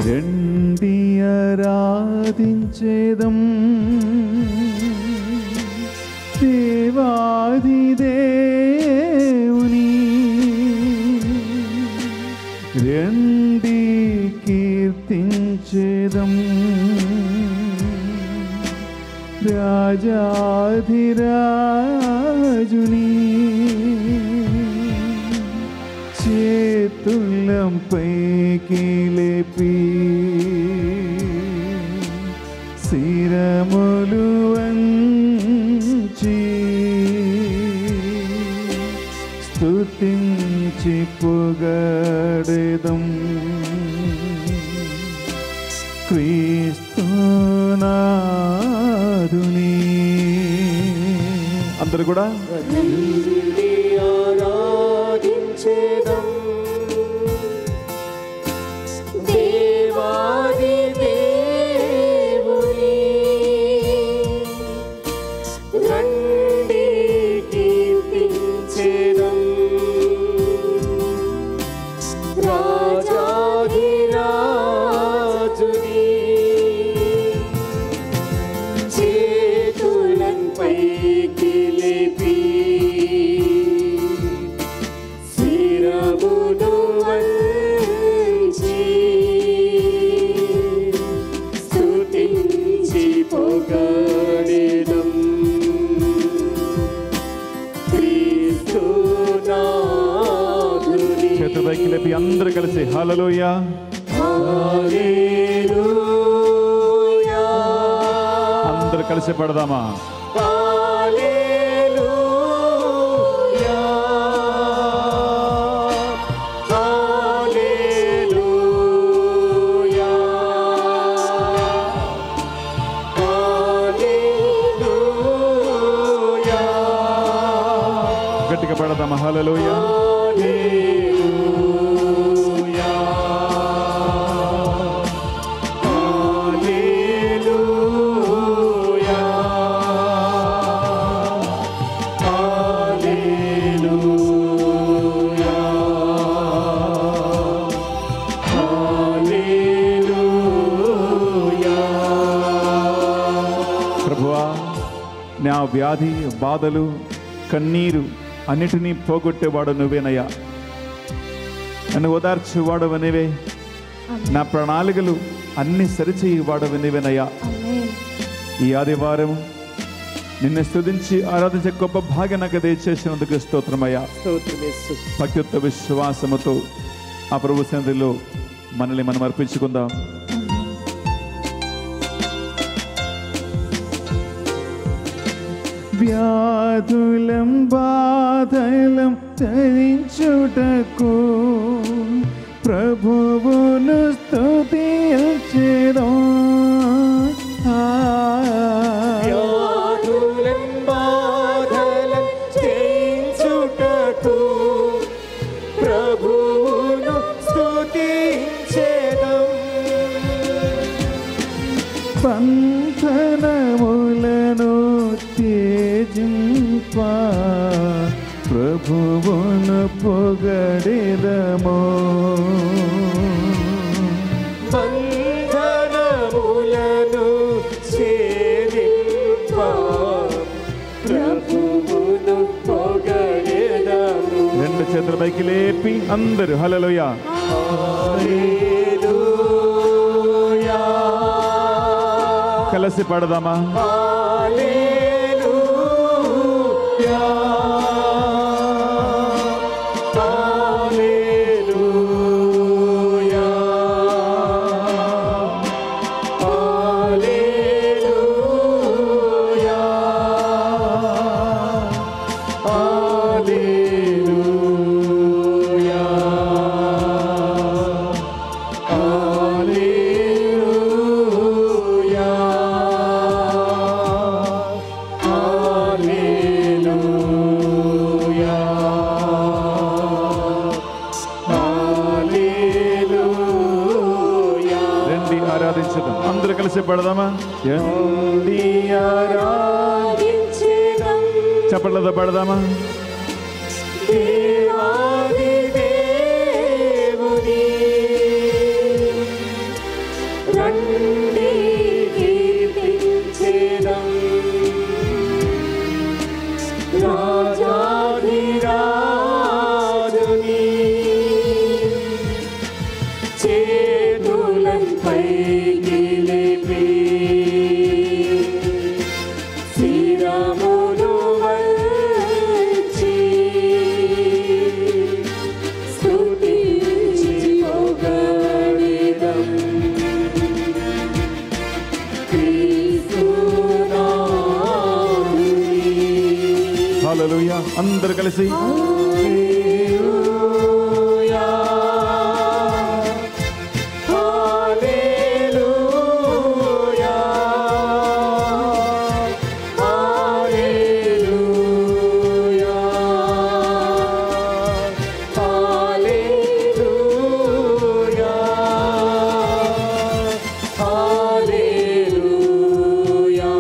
రండి ఆరాధించేదం దేవాది దేవుని, రండి కీర్తించేదం రాజాధిరాజుని, చేతులం పైకి లేపి శిరములు వంచి స్తుతించి పొగడెదం క్రీస్తునాథుని. అందరూ కూడా ఆరాధించేదం దేవాది దేవుని, రండి కీర్తించేదం రాజాధిరాజుని, చేతులన్ పైకి లేపి శిరమును వంచి స్తుతించి పొగడెదం క్రీస్తునాథుని. చేతుల పైకి లేపి అందరూ కలిసి హల్లెలూయా హల్లెలూయా, అందరూ కలిసి పడదామా? హల్లెలూయా, హల్లెలూయా, హల్లెలూయా, గట్టిగా పడదామా? హల్లెలూయా హల్లెలూయా, హల్లెలూయా, హల్లెలూయా, హల్లెలూయా. ప్రభువా, నా వ్యాధి బాధలు కన్నీరు అన్నిటినీ పోగొట్టేవాడు నువ్వేనయ్యా. నన్ను ఓదార్చేవాడవు నీవే, నా ప్రణాళికలు అన్ని సరిచేయవాడవు నీవేనయ్యా. ఈ ఆదివారం నిన్ను స్తుతించి ఆరాధించే గొప్ప భాగ్యం నాకు దయచేసినందుకు స్తోత్రమయ్యా. భక్తియుక్త విశ్వాసముతో ఆ ప్రభు సన్నిధిలో మనల్ని మనం అర్పించుకుందాం. వ్యాధులం బాధలం తరించుటకు ప్రభువును స్తుతించెదం. వ్యాధులం బాధలం జయించుటకు ప్రభువును స్తుతించెదం. బంధనములను త్యజింప ప్రభువును పొగడెదము. బంధనములను ఛేదింప ప్రభువును పొగడెదము. రెండు చేతుల పైకి లేపి అందరూ హల్లెలూయా. హల్లెలూయా, కలిసి పడదామా? హల్లెలూయా, హల్లెలూయా, హల్లెలూయా, ఆరాధించడం. అందరూ కలిసి పడదామా? ఆరాధించెదం చప్పట్లతో పడదామా? దేవాది దేవుని రండి కీర్తించెదం రాజాధిరాజుని చేతులను పైకి లేపి శ్రీరాములు వచ్చి స్తుతించి పొగడెదం క్రీస్తునాథుని. హల్లెలూయా. అందరూ కలిసి హల్లెలూయా hallelujah hallelujah hallelujah hallelujah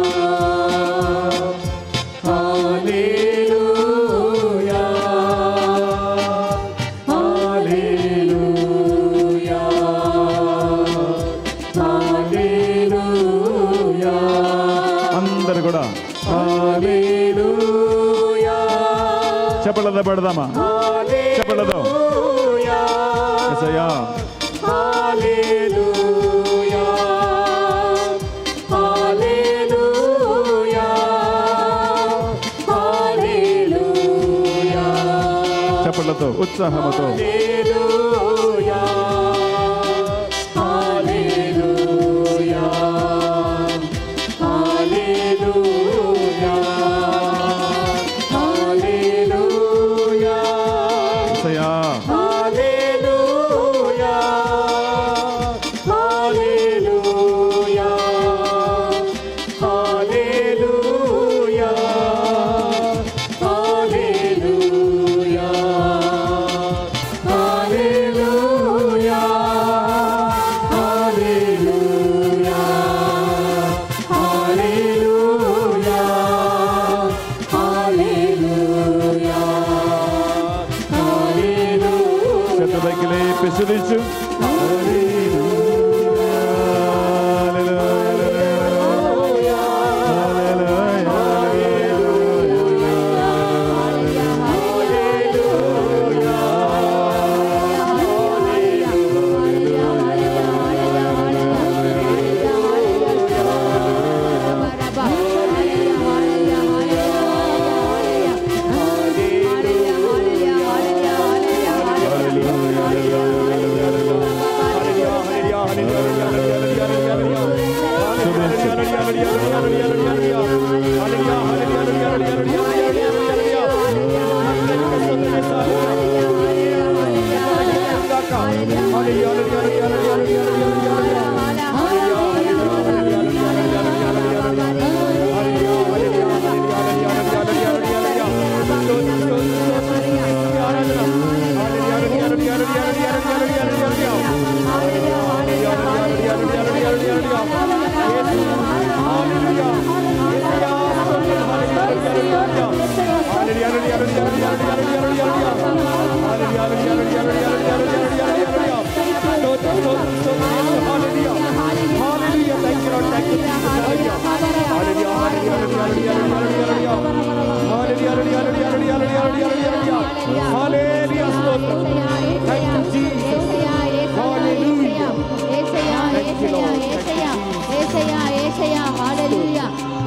hallelujah hallelujah హల్లెలూయా. అందరు కూడా హల్లెలూయా చప్పట్లతో పడదామా? చప్పట్లతో. హల్లెలూయా యేసయ్యా. హల్లెలూయా హల్లెలూయా హల్లెలూయా చప్పట్లతో ఉత్సాహముతో హల్లెలూయా హల్లెలూయా హల్లెలూయా హల్లెలూయా యేసయ్యా. హల్లెలూయా hallelujah hallelujah hallelujah hallelujah hallelujah hallelujah hallelujah హల్లెలూయా. చేతుల పైకి లేపి స్తుతించు.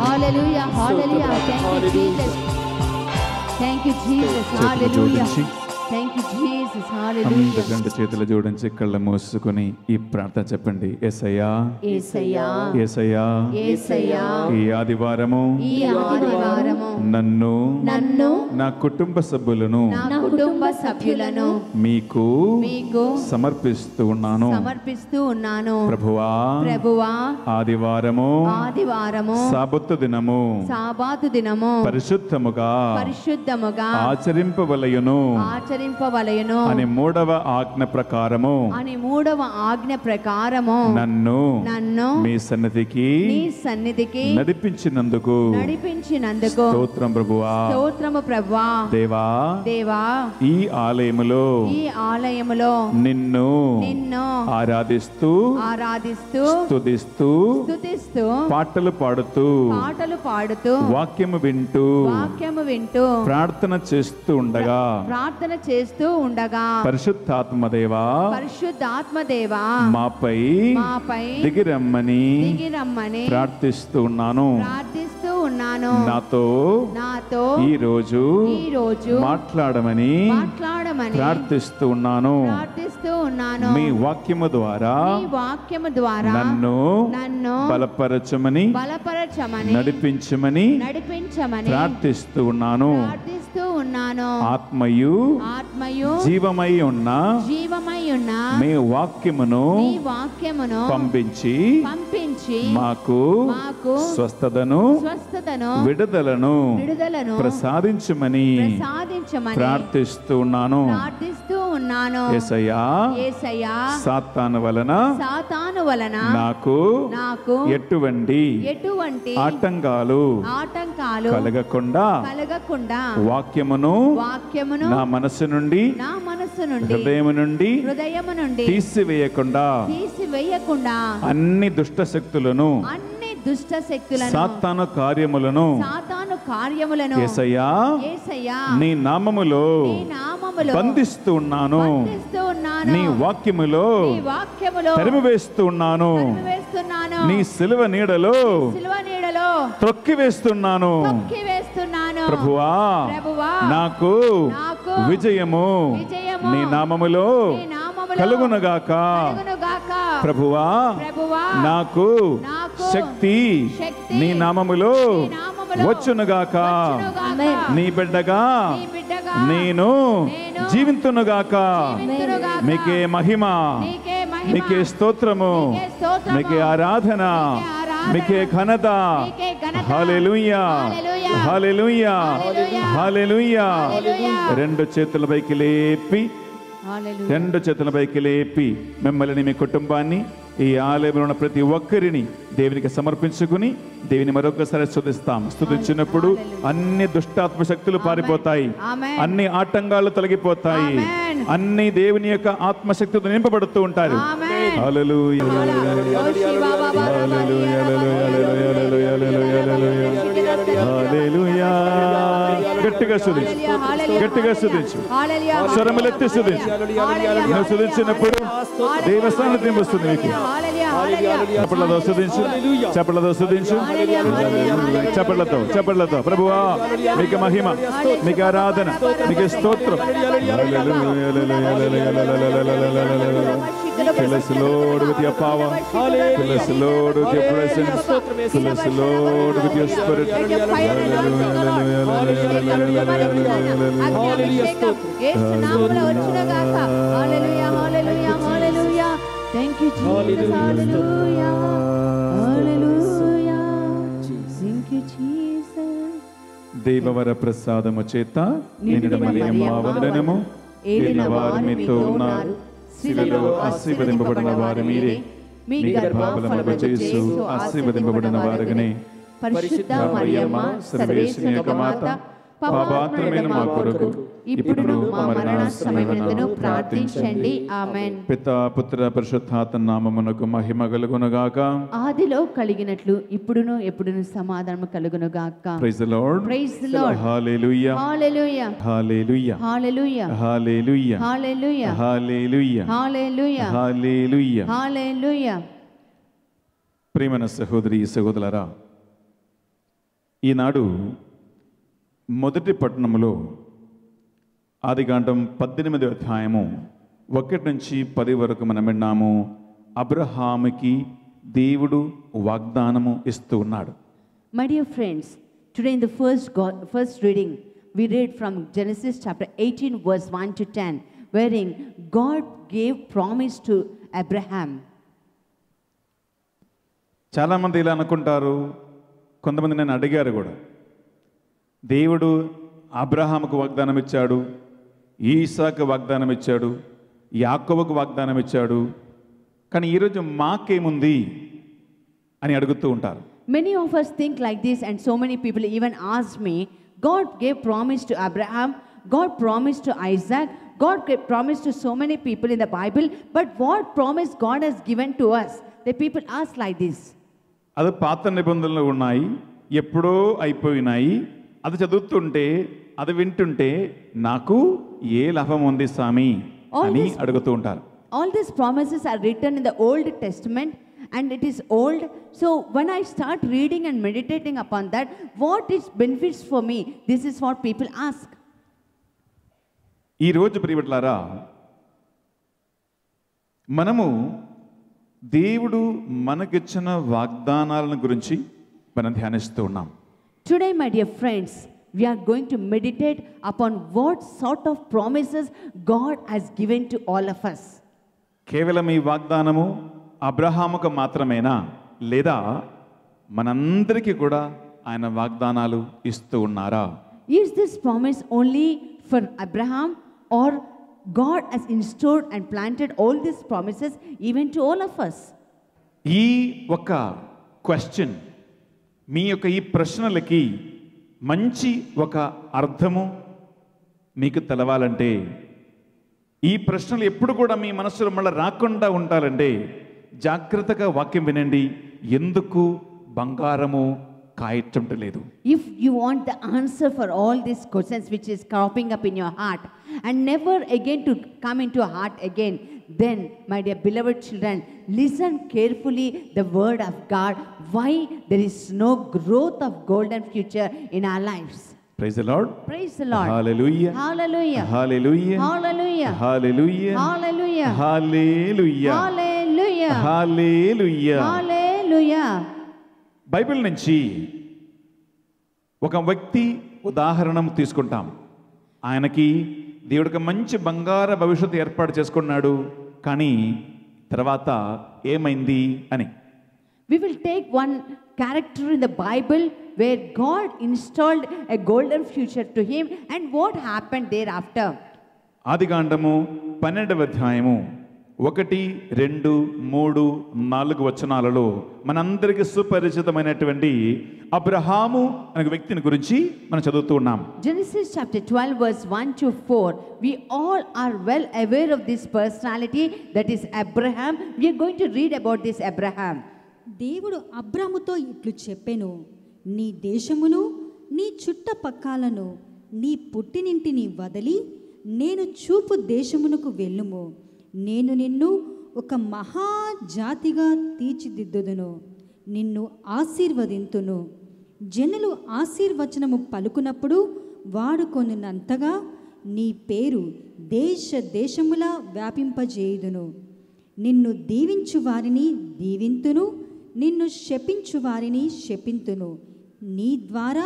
Hallelujah, hallelujah. Thank you, Jesus. Hallelujah. Thank you, Jesus. Hallelujah. రెండు చేతులు జోడించి కళ్ళ మూసుకొని ఈ ప్రార్థన చెప్పండి. యేసయ్యా, యేసయ్యా, యేసయ్యా, యేసయ్యా, ఈ ఆదివారము నన్ను నా కుటుంబ సభ్యులను మీకు సమర్పిస్తూ ఉన్నాను. ప్రభువా, ఆదివారము సాబతు దినము పరిశుద్ధముగా ఆచరింపవలయును ఆచరింపవలెను అని మూడవ ఆజ్ఞ ప్రకారము నన్ను మీ సన్నిధికి నడిపించినందుకు స్తోత్రం ప్రభువా. దేవా ఈ ఆలయములో నిన్ను ఆరాధిస్తూ స్తుతిస్తూ పాటలు పాడుతూ వాక్యము వింటూ ప్రార్థన చేస్తూ ఉండగా పరిశుద్ధాత్మదేవా మాపై దిగిరమ్మని ప్రార్థిస్తూ ఉన్నాను. నాతో ఈ రోజు మాట్లాడమని ప్రార్థిస్తూ ఉన్నాను. మీ వాక్యము ద్వారా నన్ను బలపరచమని నడిపించమని ప్రార్థిస్తూ ఉన్నాను. ఆత్మయు జీవమై ఉన్న మీ వాక్యమును పంపించి మాకు స్వస్థతను విడుదలను ప్రసాదించమని ప్రార్థిస్తూ ఉన్నాను. యేసయ్యా సాతాను వలన నాకు ఎటువంటి ఆటంకాలు కలగకుండా వాక్యమును నా మనసు నుండి హృదయము నుండి తీసివేయకుండా అన్ని దుష్ట శక్తులను సాతాను కార్యములను యేసయ్యా నీ నామములో బంధిస్తూ ఉన్నాను. నీ వాక్యములో తరిమివేస్తూ ఉన్నాను. నీ సిలువ నీడలో త్రొక్కివేస్తున్నాను. ప్రభువా నాకు విజయము నీ నామములో కలుగునుగాక. ప్రభువా నాకు శక్తి నీ నామములో వచ్చునుగాక. నీ బిడ్డగా నేను జీవింతునుగాక. మీకే మహిమ, మీకే స్తోత్రము, మీకే ఆరాధన, మీకే ఘనత. హల్లెలూయా హల్లెలూయా హల్లెలూయా. రెండు చేతుల పైకి లేపి మిమ్మల్ని మీ కుటుంబాన్ని ఈ ఆలయంలో ఉన్న ప్రతి ఒక్కరిని దేవునికి సమర్పించుకుని దేవుని మరొకసారి స్తుతించినప్పుడు అన్ని దుష్టాత్మ శక్తులు పారిపోతాయి, అన్ని ఆటంకాలు తొలగిపోతాయి, అన్ని దేవుని యొక్క ఆత్మశక్తితో నింపబడుతూ ఉంటారు. హల్లెలూయా హల్లెలూయా. గట్టిగా స్తుతించు, స్వరములెత్తి స్తుతించు. నువ్వు స్తుతించినప్పుడు దైవ సాన్నిధ్యం వస్తుంది మీకు. చప్పట్లతో ప్రభువా మీకు మహిమ, మీకు ఆరాధన, మీకు స్తోత్రం. Fill us, Lord, with your power. Fill us, Lord, with your presence. Fill us, Lord, with your spirit. Thank you, Jesus. Hallelujah. Hallelujah. Thank you, Jesus. దేవవర ప్రసాదము చేత నిండిన మరియమ్మ వందనము. ఏలిన వారు మీతో ఉన్నారు, స్త్రీలలో ఆశీర్వదింపబడిన వారు మీరే. మీ గర్భఫలము యేసు ఆశీర్వదింపబడిన వారుగనే. పరిశుద్ధ మరియమ్మ సర్వేశ్వరుని యొక్క మాత, పాపాత్ములైన మా కొరకు ఇప్పుడు మా మరణ సమయమందును ప్రార్థించండి. ఆమేన్. పితా పుత్ర పరిశుద్ధాత్మ నామమునకు మహిమ కలుగునుగాక. ఆదిలో కలిగినట్లు ఇప్పుడును ఎప్పుడును సమాధానము కలుగునుగాక. Praise the Lord. Praise the Lord. Hallelujah hallelujah hallelujah hallelujah hallelujah hallelujah hallelujah hallelujah hallelujah hallelujah. ప్రియమైన సహోదరి సహోదరులారా, ఈనాడు మొదటి పట్టణములో ఆదికాండం 18వ అధ్యాయము 1 నుంచి 10 వరకు మనం విన్నాము. అబ్రహాముకి దేవుడు వాగ్దానము ఇస్తూ ఉన్నాడు. My dear friends, today in the first reading we read from Genesis chapter 18 verse 1 to 10, wherein God gave promise to Abraham. చాలా మంది ఇలా అనుకుంటారు, కొంతమంది నన్ను అడిగారు కూడా, దేవుడు అబ్రహాముకు వాగ్దానం ఇచ్చాడు, ఈసాకు వాగ్దానం ఇచ్చాడు, యాకోబుకు వాగ్దానం ఇచ్చాడు, కానీ ఈరోజు మాకేముంది అని అడుగుతూ ఉంటారు. Many of us think like this, and so many people even ask me, God gave promise to Abraham, God promised to Isaac, God gave promise to so many people in the Bible, but what promise God has given to us? The people ask like this. అది పాత నిబంధనలు ఉన్నాయి, ఎప్పుడో అయిపోయినాయి, అది చదువుతుంటే అది వింటుంటే నాకు ఏ లాభం ఉంది స్వామి అని అడుగుతూ ఉంటారు. All these promises are written in the Old Testament and it is old. So when I start reading and meditating upon that, what is benefits for me? This is what people ask. ఈ రోజు ప్రియబిడ్డలారా, మనము దేవుడు మనకిచ్చిన వాగ్దానాలను గురించి మనం ధ్యానిస్తూ ఉన్నాం. Today, my dear friends, we are going to meditate upon what sort of promises God has given to all of us. కేవలం ఈ వాగ్దానము అబ్రహాముకు మాత్రమేనా, లేదా మనందరికీ కూడా ఆయన వాగ్దానాలు ఇస్తూ ఉన్నారా? Is this promise only for Abraham, or God has installed and planted all these promises even to all of us? ఈ ఒక క్వశ్చన్, మీ యొక్క ఈ ప్రశ్నలకి మంచి ఒక అర్థము మీకు తెలవాలంటే, ఈ ప్రశ్నలు ఎప్పుడు కూడా మీ మనసులో మళ్ళీ రాకుండా ఉండాలంటే జాగ్రత్తగా వాక్యం వినండి. ఎందుకు బంగారము కాయటంలేదు? If you want the answer for all these questions which is cropping up in your heart and never again to come into your heart again, then, my dear beloved children, listen carefully the word of God, why there is no growth of golden future in our lives. Praise the Lord. Praise the Lord. Hallelujah. Hallelujah. Hallelujah. Hallelujah. Hallelujah. Hallelujah. Hallelujah. Hallelujah. Hallelujah. Hallelujah. Bible నుంచి ఒక వ్యక్తి ఉదాహరణ తీసుకుంటాం. ఆయనకి దేవుడికి మంచి బంగార భవిష్యత్తు ఏర్పాటు చేసుకున్నాడు, కానీ తర్వాత ఏమైంది అని. We will take one character in the Bible where God installed a golden future to him, and what happened thereafter. ఆదికాండము 12వ అధ్యాయము 1, 2, 3, 4 వచనాలలో మనందరికీ సుపరిచితమైనటువంటి అబ్రహాము అనే వ్యక్తిని గురించి మనం చదువుతూ ఉన్నాం. Genesis chapter 12 verse 1 to 4. We all are well aware of this personality, that is Abraham. We are going to read about this Abraham. దేవుడు అబ్రాముతో ఇట్లు చెప్పెను, నీ దేశమును నీ చుట్టపక్కలను నీ పుట్టినింటిని వదిలి నేను చూపు దేశమునకు వెళ్ళుము. నేను నిన్ను ఒక మహాజాతిగా తీర్చిదిద్దుదును, నిన్ను ఆశీర్వదింతును. జనులు ఆశీర్వచనము పలుకునప్పుడు వాడుకొనున్నంతగా నీ పేరు దేశ దేశములా వ్యాపింపజేయుదును. నిన్ను దీవించు వారిని దీవింతును, నిన్ను శపించు వారిని శపింతును. నీ ద్వారా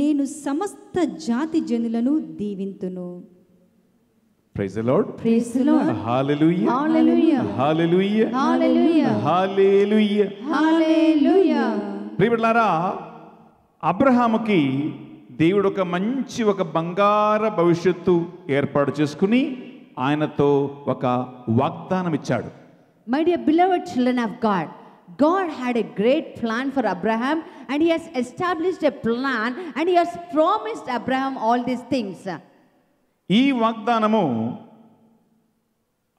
నేను సమస్త జాతి జనులను దీవింతును. Praise the Lord. Praise the Lord. Hallelujah. Hallelujah. Hallelujah. Hallelujah. Hallelujah. Hallelujah. ప్రియబిడ్డలారా, అబ్రహాముకి దేవుడు ఒక మంచి ఒక బంగార భవిష్యత్తు ఏర్పాటు చేసుకుని ఆయనతో ఒక వాగ్దానం ఇచ్చాడు. My dear beloved children of God, God had a great plan for Abraham, and he has established a plan, and he has promised Abraham all these things. ఈ వాగ్దానము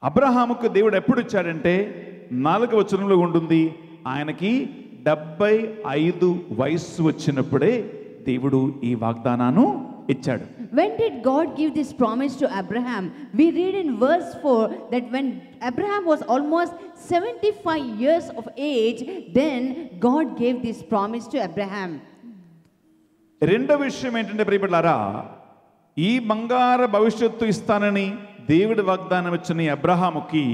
అబ్రహాముకు దేవుడు ఎప్పుడు ఇచ్చాడంటే 4వ వచనంలో ఉంటుంది. ఆయనకి 75 వయస్సు వచ్చినప్పుడే దేవుడు ఈ వాగ్దానాన్ని ఇచ్చాడు. When did God give this promise to Abraham? We read in verse 4 that when Abraham was almost 75 years of age, then God gave this promise to Abraham. రెండవ విషయం ఏంటంటే ప్రియబిడ్డలారా, ఈ బంగార భవిష్యత్తు ఇస్తానని దేవుడి వాగ్దానం ఇచ్చిన అబ్రహాముకి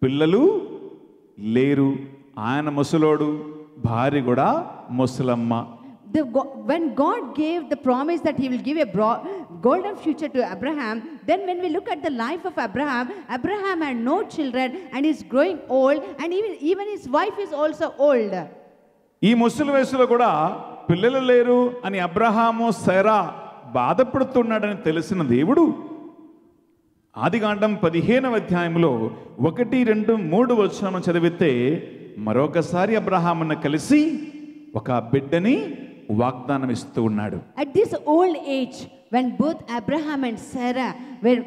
పిల్లలు లేరు. ఆయన ముసలోడు, భార్య కూడా ముసలమ్మ. When God gave the promise that he will give a golden future to Abraham, then when we look at the life of Abraham, Abraham had no children and is growing old, and even his wife is also old. ఈ ముసలి వయసులో కూడా పిల్లలు లేరు అని అబ్రహాము శారా బాధపడుతున్నాడని తెలిసిన దేవుడు ఆదికాండం 15వ అధ్యాయంలో 1, 2, 3 వచనం చదివితే మరొకసారి అబ్రహామును కలిసి ఒక బిడ్డని వాగ్దానం ఇస్తూ ఉన్నాడు. At this old age, when both Abraham and Sarah were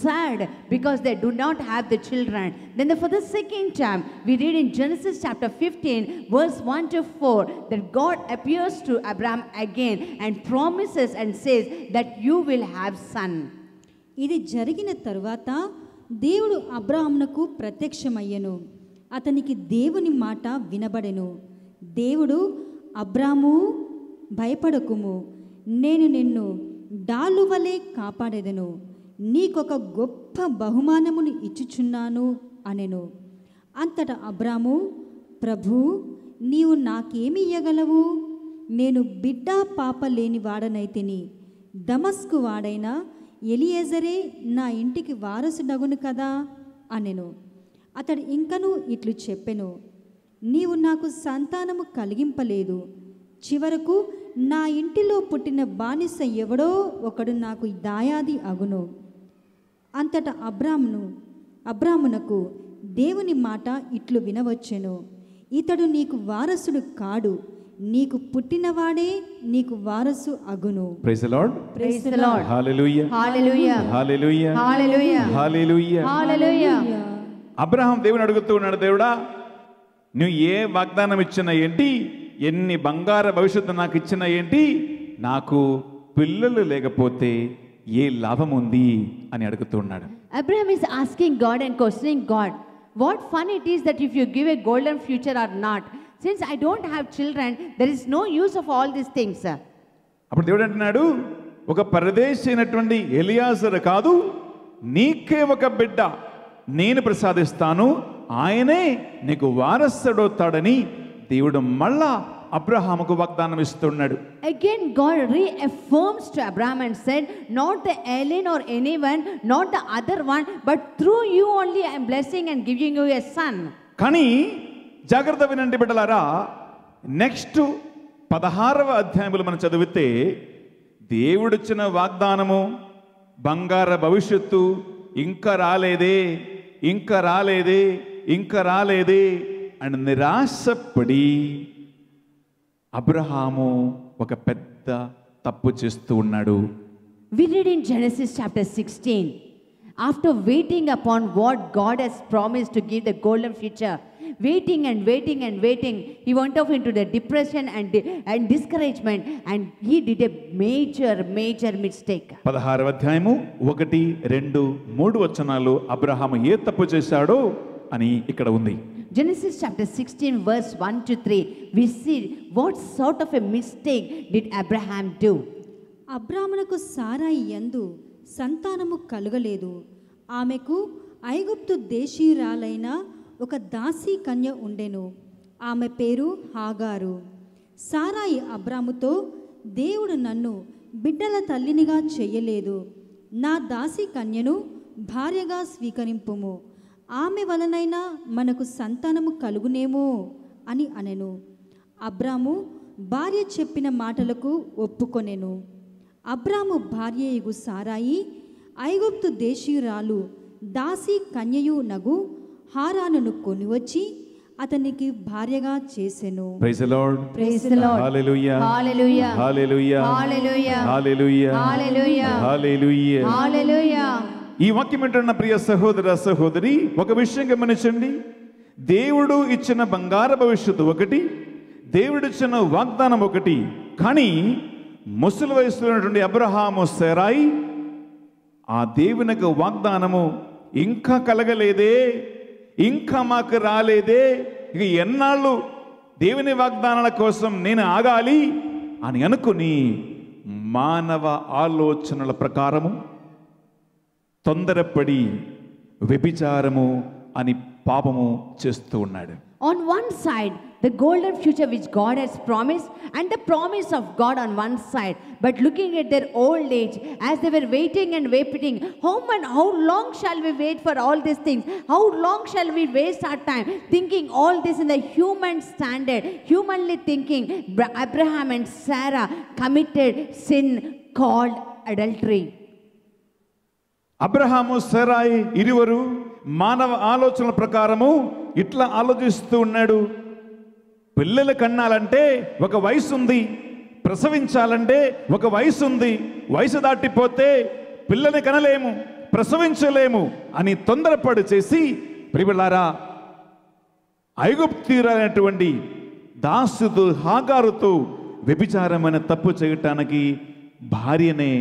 sad because they do not have the children, then for the second time, we read in Genesis chapter 15, verse 1 to 4, that God appears to Abraham again and promises and says that you will have son. ఇది జరిగిన తరువాత దేవుడు అబ్రాహామునకు ప్రత్యక్షమయ్యెను. అతనికి దేవుని మాట వినబడెను. దేవుడు, అబ్రాము, భయపడకుము, నేను నిన్ను డాలు వలె కాపాడెదను, నీకొక గొప్ప బహుమానమును ఇచ్చుచున్నాను అనెను. అంతటా అబ్రాము, ప్రభు, నీవు నాకేమి ఇయ్యగలవు? నేను బిడ్డ పాప లేని వాడనైతిని. దమస్కు వాడైన ఎలియేజరే నా ఇంటికి వారసుడగును కదా అనెను. అతడు ఇంకనూ ఇట్లు చెప్పెను, నీవు నాకు సంతానము కలిగింపలేదు. చివరకు నా ఇంటిలో పుట్టిన బానిస ఎవడో ఒకడు నాకు దాయాది అగును. అంతటా అబ్రామునకు దేవుని మాట ఇట్లు వినవచ్చెను, ఇతడు నీకు వారసుడు కాడు, నీకు పుట్టినవాడే నీకు వారసు అగును. Praise the lord. Praise the Lord. Hallelujah. Hallelujah. Hallelujah. Hallelujah. Hallelujah. Hallelujah. Abraham దేవుని అడుగుతూ ఉన్నాడు, దేవుడా నువ్వు ఏ వాగ్దానం ఇచ్చినా ఏంటి, ఎన్ని బంగారు భవిష్యత్తు నాకు ఇచ్చినా ఏంటి, నాకు పిల్లలు లేకపోతే ఏ లాభం ఉంది అని అడుగుతూ ఉన్నాడు. Abraham is asking God and questioning God, what fun it is that if you give a golden future or not. Since I don't have children, there is no use of all these things. అప్పుడు దేవుడు అంటున్నాడు, ఒక పరదేశి అయినటువంటి ఎలియాజరు కాదు, నీకే ఒక బిడ్డ నేను ప్రసాదిస్తాను, ఆయనే నీకు వారసుడవుతాడని దేవుడు మళ్ళా అబ్రహాముకు వాగ్దానం ఇస్తున్నాడు. Again God reaffirms to Abraham and said, not the alien or anyone, not the other one, but through you only I am blessing and giving you a son. కానీ జాగ్రత్త వినండి బిడ్డలారా, నెక్స్ట్ 16వ అధ్యాయంలో మనం చదివితే దేవుడిచ్చిన వాగ్దానము, బంగార భవిష్యత్తు ఇంకా రాలేదే, ఇంకా రాలేదే, ఇంకా రాలేదే అని నిరాశపడి అబ్రహాము ఒక పెద్ద తప్పు చేస్తూ ఉన్నాడు. We read in Genesis chapter 16, after waiting upon what God has promised to give the golden future, waiting and waiting and waiting, he went off into the depression and discouragement, and he did a major mistake. 16వ అధ్యాయము 1, 2, 3 వచనాలు అబ్రహాము ఏ తప్పు చేశాడో అని ఇక్కడ ఉంది. Genesis chapter 16 verse 1 to 3, we see what sort of a mistake did Abraham do. అబ్రామునకు సారాయి యందు సంతానము కలుగలేదు. ఆమెకు ఐగుప్తు దేశీయురాలైన ఒక దాసీ కన్య ఉండెను. ఆమె పేరు హాగారు. సారాయి అబ్రాముతో, దేవుడు నన్ను బిడ్డల తల్లినిగా చెయ్యలేదు, నా దాసీ కన్యను భార్యగా స్వీకరింపుము, ఆమె వలనైనా మనకు సంతానము కలుగునేమో అని అనెను. అబ్రాము భార్య చెప్పిన మాటలకు ఒప్పుకొనెను. అబ్రాము భార్యయగు సారాయి ఐగుప్తు దేశీయురాలు దాసీ కన్యయు నగు హారానును కొనివచ్చి అతనికి భార్యగా చేసెను. Praise the lord. Praise the Lord. Hallelujah. Hallelujah. Hallelujah. Hallelujah. Hallelujah. Hallelujah. Hallelujah. Hallelujah. ఈ వాక్యం వింటున్న ప్రియ సహోదర సహోదరి, ఒక విషయం గమనించండి. దేవుడు ఇచ్చిన బంగారు భవిష్యత్తు ఒకటి, దేవుడిచ్చిన వాగ్దానం ఒకటి. కానీ ముసలి వయసులో ఉన్నటువంటి అబ్రహాము, సారాయి ఆ దేవునికి వాగ్దానము ఇంకా కలగలేదే, ఇంకా మాకు రాలేదే, ఇక ఎన్నాళ్ళు దేవుని వాగ్దానాల కోసం నేను ఆగాలి అని అనుకుని మానవ ఆలోచనల ప్రకారము తొందరపడి వ్యభిచారము అని పాపము చేస్తూ ఉన్నాడు. On one side, the golden future which God has promised, and the promise of God on one side, but looking at their old age, as they were waiting and waiting, how long shall we wait for all these things? How long shall we waste our time thinking all this in the human standard, humanly thinking? Abraham and Sarah committed sin called adultery. Abraham సారాయి ఇరువురు మానవ ఆలోచనల ప్రకారము ఇట్లా ఆలోచిస్తూ ఉన్నాడు. పిల్లలు కన్నాలంటే ఒక వయసు ఉంది, ప్రసవించాలంటే ఒక వయసు ఉంది, వయసు దాటిపోతే పిల్లని కనలేము, ప్రసవించలేము అని తొందరపడి చేసి ప్రియులారా ఐగుప్తీయులైనటువంటి దాసుతో హాగారుతో వ్యభిచారమైన తప్పు చేయటానికి భార్యనే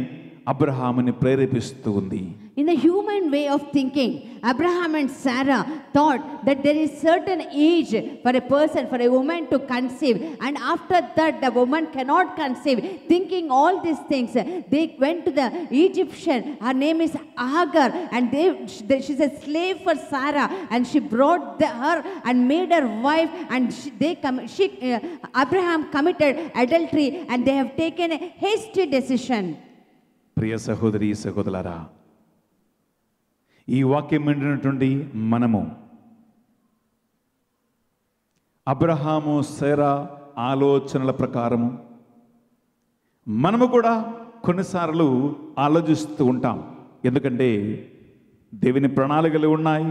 అబ్రహాముని ప్రేరేపిస్తూ ఉంది. In the human way of thinking, Abraham and Sarah thought that there is certain age for a person, for a woman to conceive, and after that the woman cannot conceive. Thinking all these things, they went to the Egyptian. Her name is Hagar, and she's a slave for Sarah, and she brought her and made her wife, and Abraham committed adultery, and they have taken a hasty decision. ప్రియ సహోదరి సహోదరులారా, ఈ వాక్యం వింటున్నటువంటి మనము అబ్రహాము శారా ఆలోచనల ప్రకారము మనము కూడా కొన్నిసార్లు ఆలోచిస్తూ ఉంటాం. ఎందుకంటే దేవుని ప్రణాళికలు ఉన్నాయి,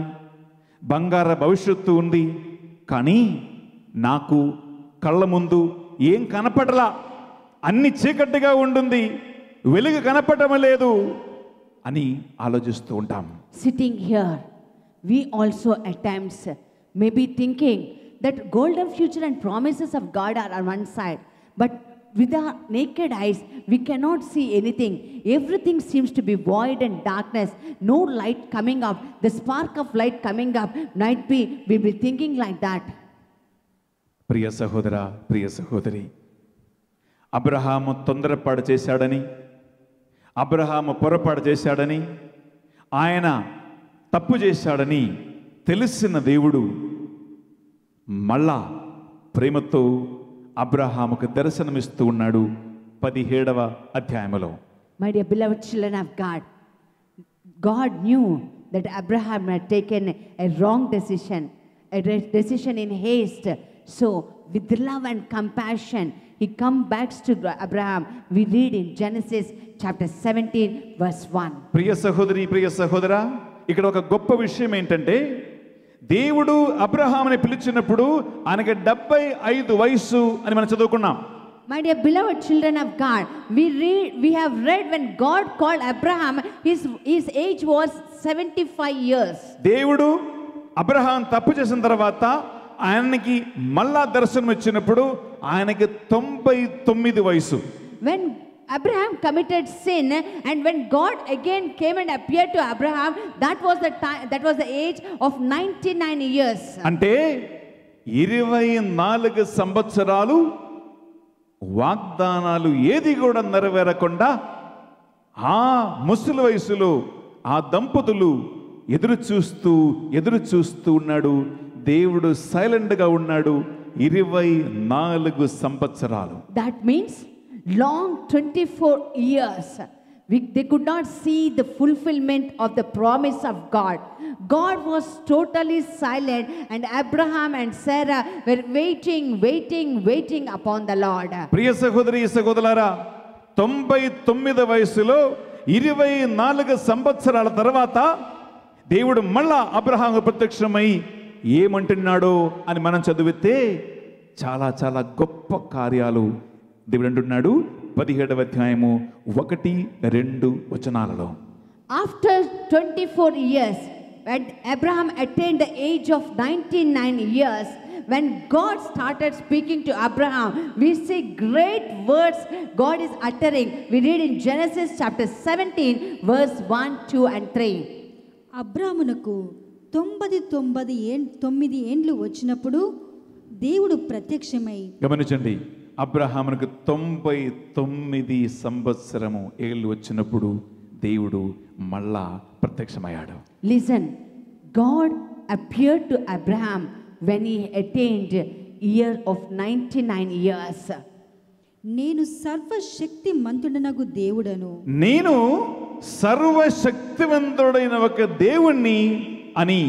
బంగార భవిష్యత్తు ఉంది, కానీ నాకు కళ్ళ ముందు ఏం కనపడలా, అన్ని చీకటిగా ఉంటుంది, వెలుగు కనపడటం లేదు అని ఆలోచిస్తూ ఉంటాం. Sitting here, we also at times may be thinking that golden future and promises of God are on one side, but with our naked eyes we cannot see anything. Everything seems to be void and darkness, no light coming up, the spark of light coming up. Might be we'll be thinking like that. ప్రియ సహోదరా, ప్రియ సహోదరి, అబ్రహాము తొందరపాటు చేశాడని, అబ్రహాము పొరపాటు చేశాడని, ఆయన తప్పు చేశాడని తెలిసిన దేవుడు మళ్ళా ప్రేమతో అబ్రహాముకు దర్శనమిస్తూ ఉన్నాడు 17వ అధ్యాయములో. My dear beloved children of God, God knew that Abraham had taken a wrong decision, a decision in haste. So with love and compassion, he comes back to Abraham. We read in Genesis chapter 17 verse 1. ప్రియ సహోదరి, ప్రియ సహోదరా, ఇక్కడ ఒక గొప్ప విషయం ఏంటంటే దేవుడు అబ్రహాముని పిలిచినప్పుడు ఆయనకి 75 వయసు అని మనం చదువుకున్నాం. My dear beloved children of God, we have read when God called Abraham, his age was 75 years. దేవుడు అబ్రహాం తప్పు చేసిన తర్వాత ఆయనకి మళ్ళా దర్శనం ఇచ్చినప్పుడు ఆయనకి 99 వయసు. When Abraham committed sin, and when God again came and appeared to Abraham, that was the age of 99 years. అంటే 24 సంవత్సరాలు వాగ్దానాలు ఏది కూడా నెరవేరకుండా ఆ ముసలి వయసులో ఆ దంపతులు ఎదురు చూస్తూ ఉన్నాడు. దేవుడు సైలెంట్ గా ఉన్నాడు 24 సంవత్సరాలు. That means long 24 years. They could not see the fulfillment of the promise of God. God was totally silent, and Abraham and Sarah were waiting upon the Lord. ప్రియ సహోదరి సహోదరులారా, 99 వయసులో 24 సంవత్సరాల తర్వాత దేవుడు మళ్ళా అబ్రహాము ప్రత్యక్షమై ఏమంటున్నాడో అని మనం చదివితే చాలా చాలా గొప్ప కార్యాలు దేవుడు అంటున్నాడు 17వ అధ్యాయము 1-2 వచనాలలో. After 24 years, when Abraham attained the age of 99 years, when God started speaking to Abraham, we see great words God is uttering. We read in Genesis chapter 17 verse 1, 2 and 3. అబ్రామునకు 99 ఏండ్లు వచ్చినప్పుడు దేవుడు ప్రత్యక్షమై, గమనించండి, అబ్రహామునకు 99 సంవత్సరము ఏళ్ళు వచ్చినప్పుడు దేవుడు మళ్ళా ప్రత్యక్షమయ్యాడు. Listen, God appeared to Abraham when he attained year of 99 years. నేను సర్వశక్తి మంతుడనగు దేవుడను, నేను సర్వశక్తివంతుడైన ఒక దేవుణ్ణి అని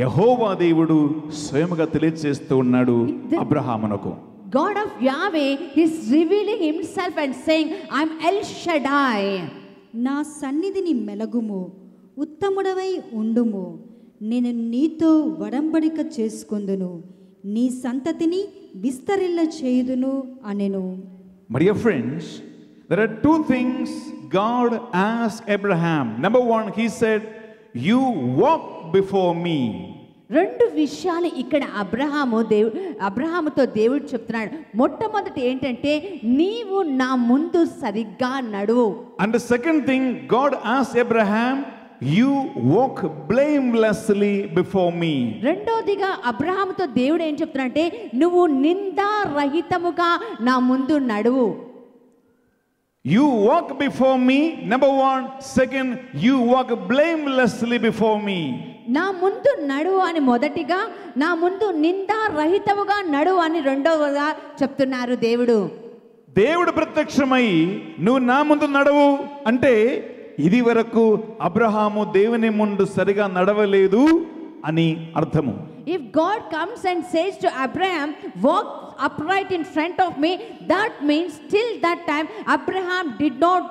యెహోవా దేవుడు స్వయముగా తెలియజేస్తూ ఉన్నాడు అబ్రహామునకు. God of Yahweh is revealing himself and saying, I'm El Shaddai. నా సన్నిధిని మెలగుము, ఉత్తముడవై ఉండుము, నేను నీతో వడంబడిక చేసుకొందును, నీ సంతతిని విస్తరిల్ల చేయుదును అనెను. My dear friends, there are two things God asked Abraham. Number one, he said, "You walk before me." రెండు విషయాలు ఇక్కడ అబ్రహాముతో దేవుడు చెప్తున్నాడు. మొట్టమొదటి ఏంటంటే నీవు నా ముందు సరిగ్గా నడువు. And the second thing God asked Abraham, "You walk blamelessly before me." రెండోదిగా అబ్రహాముతో దేవుడు ఏం చెప్తున్నాడంటే నువ్వు నిందారహితముగా నా ముందు నడువు. You walk before me, number one. Second, you walk blamelessly before me. నా ముందు నడువు అని మొదటిగా, నా ముందు నిందారహితముగా నడువు అని రెండవగా చెప్తున్నారు దేవుడు. దేవుడు ప్రత్యక్షమై నువ్వు నా ముందు నడవు అంటే ఇది వరకు అబ్రహాము దేవుని ముందు సరిగా నడవలేదు అని అర్థము. If God comes and says to Abraham, walk upright in front of me, that means till that time Abraham did not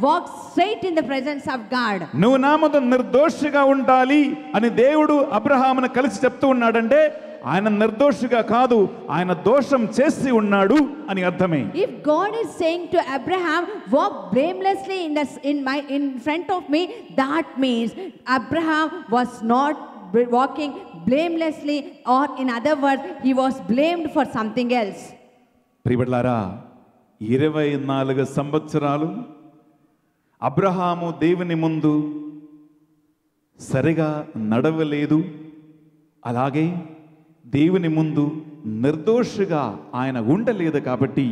walk straight in the presence of God. నువ్వు నా ముందు నిర్దోషిగా ఉండాలి అని దేవుడు అబ్రహామును కలిసి చెప్తూ ఉన్నాడంటే ఆయన నిర్దోషిగా కాదు, ఆయన దోషం చేసి ఉన్నాడు అని అర్థమే. If God is saying to Abraham, walk blamelessly in front of me, that means Abraham was not walking blamelessly, or in other words he was blamed for something else. ప్రియబిడ్డలారా, 24 సంవత్సరాలు అబ్రహాము దేవుని ముందు సరిగా నడవలేదు, అలాగే దేవుని ముందు నిర్దోషిగా ఆయన ఉండలేదు. కాబట్టి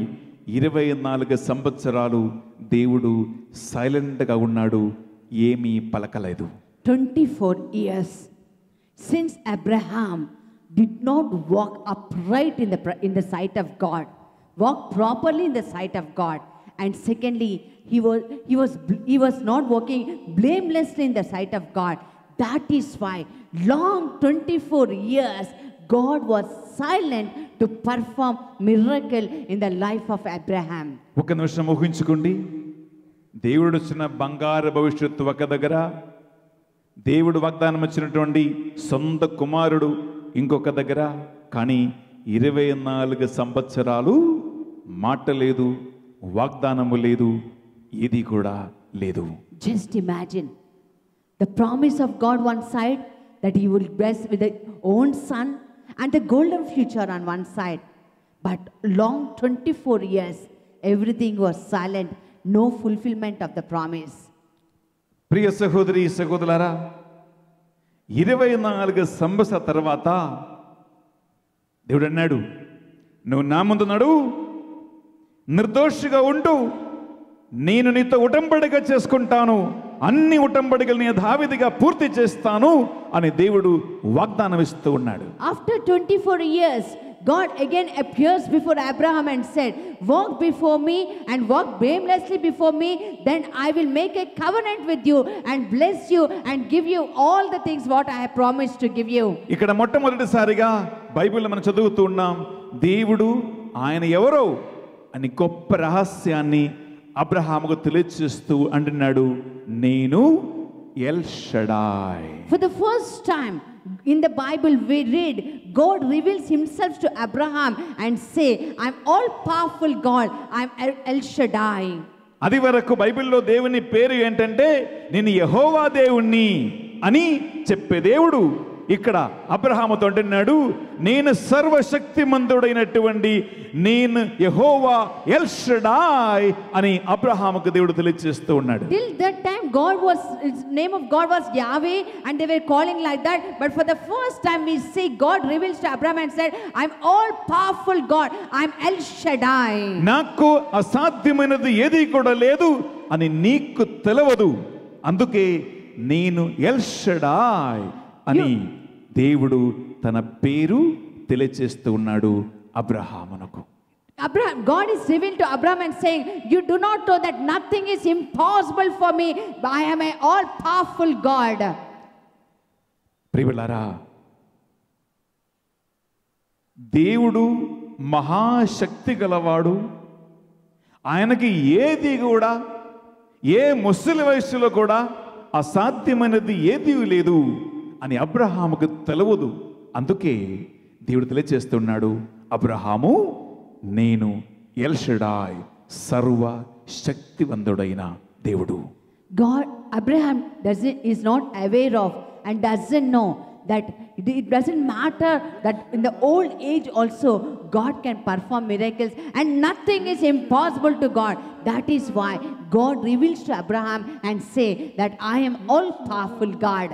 24 సంవత్సరాలు దేవుడు సైలెంట్గా ఉన్నాడు, ఏమీ పలకలేదు. 24 years since Abraham did not walk upright in the sight of God, walk properly in the sight of God, and secondly he was not walking blamelessly in the sight of God. That is why long 24 years God was silent to perform miracle in the life of Abraham. ఒక నిమిషం ఊహించుకోండి, దేవుడు ఇచ్చిన బంగారు భవిష్యత్తు ఒక దగ్గర, దేవుడు వాగ్దానం ఇచ్చినటువంటి సొంత కుమారుడు ఇంకొక దగ్గర, కానీ 24 సంవత్సరాలు మాట లేదు, వాగ్దానము లేదు, ఇది కూడా లేదు. Just imagine the promise of God one side, that he will bless with the own son and the golden future on one side, but long 24 years everything was silent, no fulfillment of the promise. ప్రియ సహోదరి సహోదరులారా, 24 సంవత్సరాల తర్వాత దేవుడు అన్నాడు, నువ్వు నా ముందు నడువు, నిర్దోషిగా ఉండు, నేను నీతో ఉటంబడిక చేసుకుంటాను, అన్ని ఉటంబడికలు నీ దావీదుగా పూర్తి చేస్తాను అని దేవుడు వాగ్దానం ఇస్తూ ఉన్నాడు. After 24 years God again appears before Abraham and said, walk before me and walk blamelessly before me, then I will make a covenant with you and bless you and give you all the things what I have promised to give you. ఇక్కడ మొట్టమొదటిసారిగా బైబిల్లో మనం చదువుతూ ఉన్నాం, దేవుడు ఆయన ఎవరో అని గొప్ప రహస్యాన్ని అబ్రహాముకు తెలియజేస్తూ అంటున్నాడు, నేను L Shaddai. For the first time in the Bible we read God reveals himself to Abraham and say, I'm all powerful God, I'm El Shaddai. అది వరకు బైబిల్లో దేవుని పేరు ఏంటంటే నేను యెహోవా దేవుణ్ణి అని చెప్పే దేవుడు ఇక్కడ అబ్రహాముతో అంటున్నాడు, నేను సర్వశక్తిమంతుడైనటువంటి నేను యెహోవా ఎల్ షడాయ్ అని అబ్రహాముకు దేవుడు తెలియజేస్తూ ఉన్నాడు. Till that time God was, his name of God was Yahweh and they were calling like that, but for the first time we see God reveals to Abraham and said, I'm all powerful God, I'm El Shaddai. నాకు అసాధ్యమైనది ఏది కూడా లేదు అని నీకు తెలియదు, అందుకే నేను ఎల్ షడాయ్ అని దేవుడు తన పేరు తెలియజేస్తూ ఉన్నాడు అబ్రహామునకు. God is revealed to Abraham and saying, you do not know that nothing is impossible for me, I am an all powerful God. ప్రియులారా, దేవుడు మహాశక్తి గలవాడు, ఆయనకి ఏది కూడా ఏ ముసలి వయసులో కూడా అసాధ్యమైనది ఏదీ లేదు అని అబ్రహాముకు తెలవదు. అందుకే దేవుడు తెలియచేస్తున్నాడు, అబ్రహాము నేను ఎల్ షడాయ్, సర్వ శక్తివంతుడైన దేవుడు. God, Abraham is not aware of and doesn't know that it doesn't matter that in the old age also God can perform miracles and nothing is impossible to God. That is why God reveals to Abraham and say that I am all powerful God.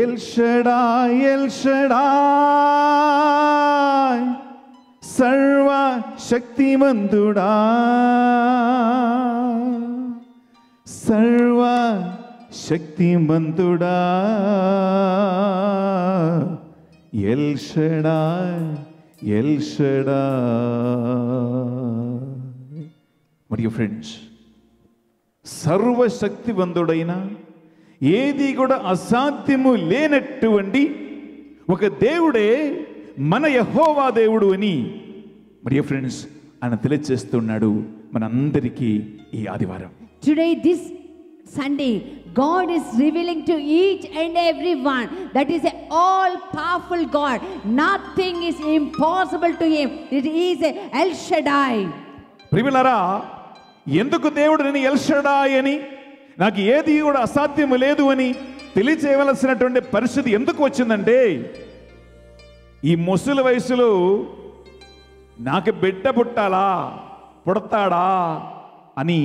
L Shaddai, L Shaddai, సర్వ శక్తిమంతుడా, సర్వ శక్తిమంతుడా, L Shaddai, L Shaddai. మరియు friends, సర్వశక్తివంతుడైన ఏది కూడా అసాధ్యము లేనటువంటి ఒక దేవుడే మన యెహోవా దేవుడు అని మరియు ఫ్రెండ్స్ ఆయన తెలియజేస్తున్నాడు మనందరికీ ఈ ఆదివారం. Today, this Sunday, God is revealing to each and every one that is an all-powerful God. Nothing is impossible to Him. It is El Shaddai. ప్రియులారా, ఎందుకు దేవుడు నేను ఎల్ షడాయ్ అని, నాకు ఏది కూడా అసాధ్యము లేదు అని తెలియచేయవలసినటువంటి పరిస్థితి ఎందుకు వచ్చిందంటే, ఈ ముసలి వయసులో నాకు బిడ్డ పుట్టాలా, పుడతాడా అని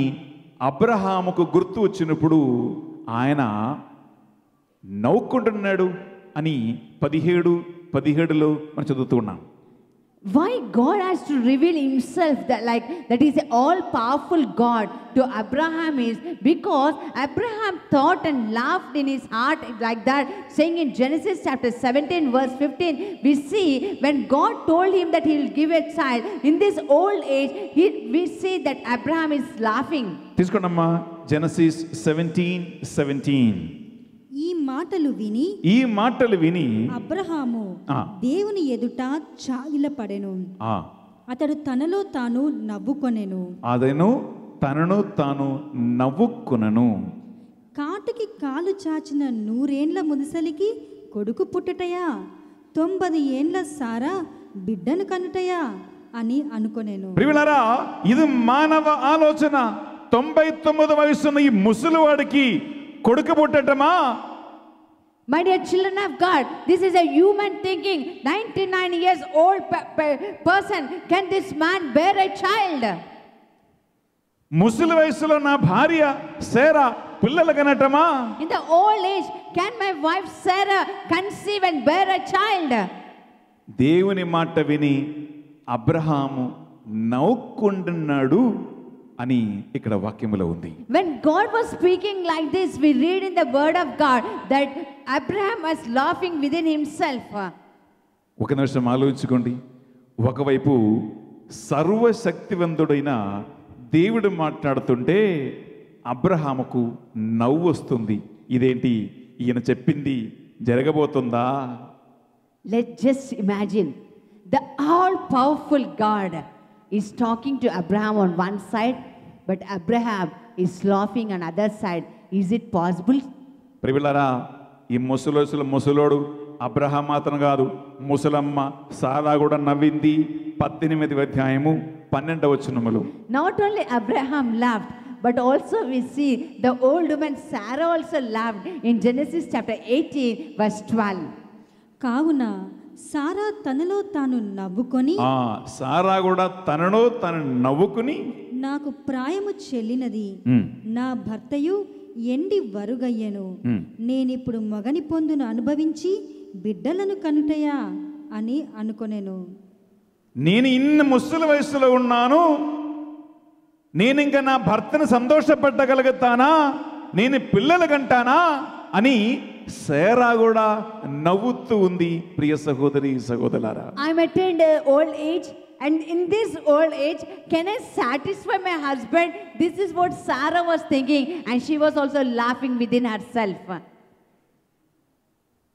అబ్రహాముకు గుర్తు వచ్చినప్పుడు ఆయన నవ్వుకుంటున్నాడు అని 17:17లో మనం చదువుతూ ఉన్నాం. Why God has to reveal Himself that is an all-powerful God to Abraham is because Abraham thought and laughed in his heart like that, saying in Genesis chapter 17 verse 15, we see when God told him that He will give a child in this old age, we see that Abraham is laughing. తీసుకోండమ్మా, Genesis 17:17. ఈ మాటలు విని అబ్రహాము దేవుని ఎదుట చాగిలపడెను. అతడు తనలో తాను నవ్వుకొనెను. కాటికి కాలు చాచిన 100 ఏండ్ల ముదుసలికి కొడుకు పుట్టుటయా, 90 ఏండ్ల సారా బిడ్డను కనుటయా అని అనుకొనెను. ప్రియులారా, ఇది మానవ ఆలోచన. 99 వయసున్న ఈ ముసలివాడికి కొడుకు పుట్టటమా? My dear children of God, this is a human thinking. 99 years old person, can this man bear a child? ముసలి వయసులో నా భార్య సేరా పిల్లలు కనటమా? In the old age, can my wife Sarah conceive and bear a child? దేవుని మాట విని అబ్రహాము నవ్వుకుంటున్నాడు అని ఇక్కడ వాక్యములో ఉంది. When God was speaking like this, we read in the word of God that Abraham was laughing within himself. ఒక నిమిషం ఆలోచించుకోండి. ఒకవైపు సర్వశక్తివంతుడైన దేవుడు మాట్లాడుతుంటే అబ్రహాముకు నవ్వు వస్తుంది. ఇదేంటి, ఈయన చెప్పింది జరగబోతుందా? Let's just imagine the all-powerful God is talking to Abraham on one side, but Abraham is laughing on other side. Is it possible? ప్రియులారా, ఈ ముసలోడు అబ్రహాం మాత్రం కాదు, ముసలమ్మ సారా కూడా నవ్వింది. 18వ అధ్యాయము 12వ వచనములో Not only Abraham laughed, but also we see the old woman Sarah also laughed in Genesis chapter 18 verse 12. కావున సారా తనలో తాను నవ్వుకొని, సారా కూడా తనలో తాను నవ్వుకుని, నాకు ప్రాయము చెల్లినది, నా భర్తయు ఎండి వరుగయ్యను, నేనిప్పుడు మగని పొందును అనుభవించి బిడ్డలను కనుటయా అని అనుకొనెను. నేను ఇన్ని ముసలి వయసులో ఉన్నాను, నేను ఇంకా నా భర్తను సంతోషపెట్టగలుగుతానా, నేను పిల్లలు కంటానా అని సేరా కూడా నవ్వుతూ ఉంది. ప్రియ సహోదరి సహోదరులారా, I am attained old age, and in this old age can I satisfy my husband? This is what Sarah was thinking, and she was also laughing within herself.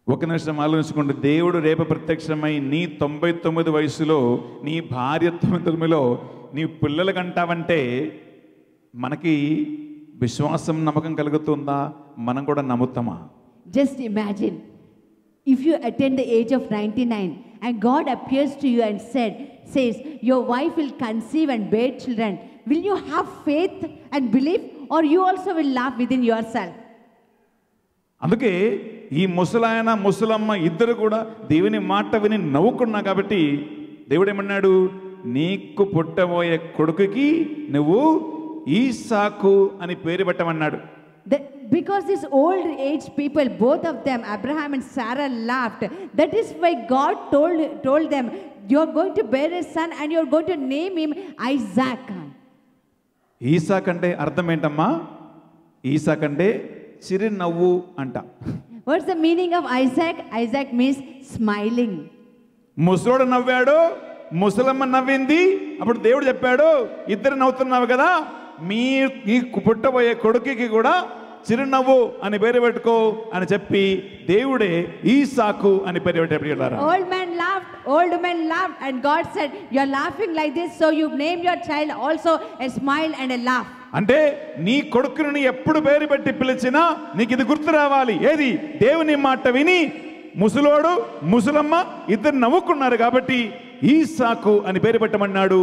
ఒక నిమిషం ఆలోచించుకోండి. దేవుడు రేపు ప్రత్యక్షమై నీ 99 వయసులో నీ భార్య 99లో నీ పిల్లలు కంటావంటే మనకి విశ్వాసం నమ్మకం కలుగుతుందా? మనం కూడా నమ్ముతామా? Just imagine, if you attain the age of 99 and God appears to you and says, your wife will conceive and bear children, will you have faith and belief, or you also will laugh within yourself? అందుకే ఈ ముసలాయన ముసలమ్మ ఇద్దరు కూడా దేవుని మాట విని నవ్వుకున్నా కాబట్టి దేవుడు ఏమన్నాడు, నీకు పుట్టబోయే కొడుకుకి నువ్వు ఈసాకు అని పేరు పెట్టమన్నాడు. Because these old age people, both of them, Abraham and Sarah, laughed. That is why God told them, you are going to bear a son and you are going to name him Isaac. Isaac అంటే అర్థం ఏంటమ్మా? Isaac అంటే చిరునవ్వు అంట. What's the meaning of Isaac? Isaac means smiling. ముసలోడు నవ్వాడు, ముసలమ్మ నవ్వింది. అప్పుడు దేవుడు చెప్పాడు, ఇద్దరు నవ్వుతున్నావు కదా, మీకు పుట్టబోయే కొడుకుకి కూడా చిరునవ్వు అని పేరు పెట్టుకో అని చెప్పి దేవుడే ఈసాకు అని పేరు పెట్టారు. Old men laughed, old men laughed, and God said, you are laughing like this, so you name your child also a smile and a laugh. అంటే నీ కొడుకుని ఎప్పుడు పేరు పెట్టి పిలిచినా నీకు ఇది గుర్తు రావాలి. ఏది? దేవుని మాట విని ముసలోడు ముసలమ్మ ఇద్దరు నవ్వుకున్నారు కాబట్టి ఈసాకు అని పేరు పెట్టమన్నాడు.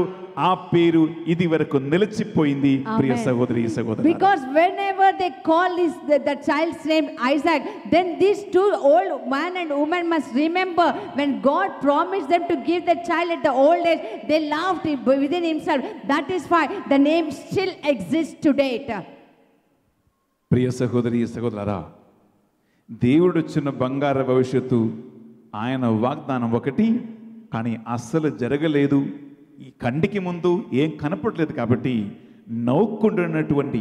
ఆ పేరు ఇది వరకు నిలిచిపోయింది ప్రియ సహోదరి సహోదరులారా. Because whenever they call the child's name Isaac, then these two old man and woman must remember when God promised them to give the child at the old age, they laughed within himself. That is why the name still exists today. ప్రియ సహోదరి సహోదరులారా, దేవుడు ఇచ్చిన బంగారు భవిష్యత్తు, ఆయన వాగ్దానం ఒకటి, కానీ అస్సలు జరగలేదు. ఈ కంటికి ముందు ఏం కనపడలేదు కాబట్టి నవ్వుకుంటున్నటువంటి,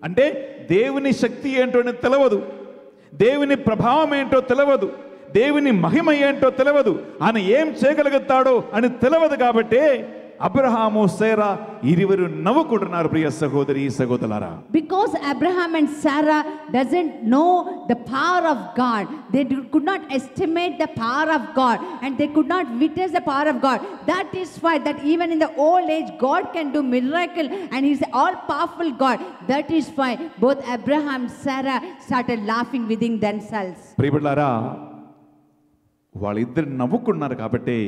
అంటే దేవుని శక్తి ఏంటో తెలియదు, దేవుని ప్రభావం ఏంటో తెలియదు, దేవుని మహిమ ఏంటో తెలియదు, ఆయన ఏం చేయగలుగుతాడో అని తెలియదు కాబట్టి అబ్రహాము సేరా ఇరువురు నవ్వుకుంటున్నారు ప్రియ సహోదరి సహోదరులారా. Because Abraham and Sarah doesn't know the power of God, they could not estimate the power of God and they could not witness the power of God. That is why that even in the old age God can do miracle and he is all powerful God. That is why both Abraham and Sarah started laughing within themselves. ప్రియబిడ్డలారా, వాళ్ళిద్దరు నవ్వుకున్నారు కాబట్టి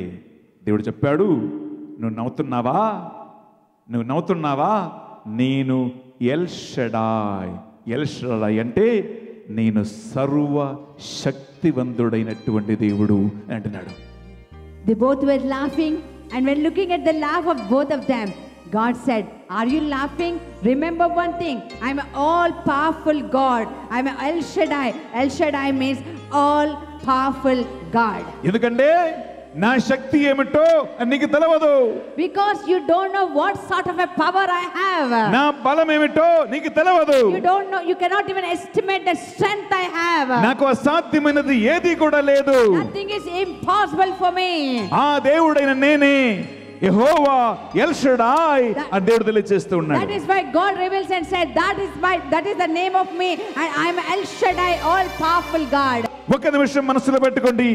దేవుడు చెప్పాడు, నువ్వు నవ్వుతున్నావా, నేను L Shaddai. L Shaddai అంటే నేను సర్వ శక్తివంతుడైనటువంటి దేవుడు అంటున్నాడు. They both were laughing, and when looking at the laugh of both of them, God said, are you laughing? Remember one thing, I'm an all powerful God. I'm an El Shaddai. El Shaddai means all powerful God. ఎందుకంటే నా శక్తి ఏమిటో నీకు తెలియదు. Because you don't know what sort of a power I have. నా బలం ఏమిటో నీకు తెలియదు. You don't know, you cannot even estimate the strength I have. నాకు అసాధ్యమైనది ఏది కూడా లేదు. Nothing is impossible for me. ఆ దేవుడైన నేనే యెహోవా ఎల్ షడాయ్ అని దేవుడు తెలియజేస్తూ ఉన్నాడు. That is why God reveals and said, that is the name of me, and I am El Shaddai, all powerful God. ఒక నిమిషం మనసులో పెట్టుకోండి,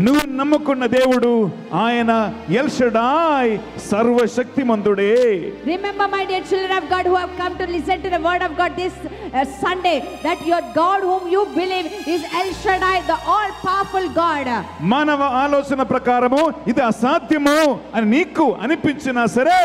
నువ్వు నమ్ముకున్న దేవుడు ఆయన ఎల్ షడాయ్ సర్వశక్తిమంతుడే. Remember, my dear children of God who have come to listen to the word of God this Sunday, that your God whom you believe is El Shaddai, the all powerful God. మానవ ఆలోచన ప్రకారము ఇది అసాధ్యము అని నీకు అనిపించినా సరే,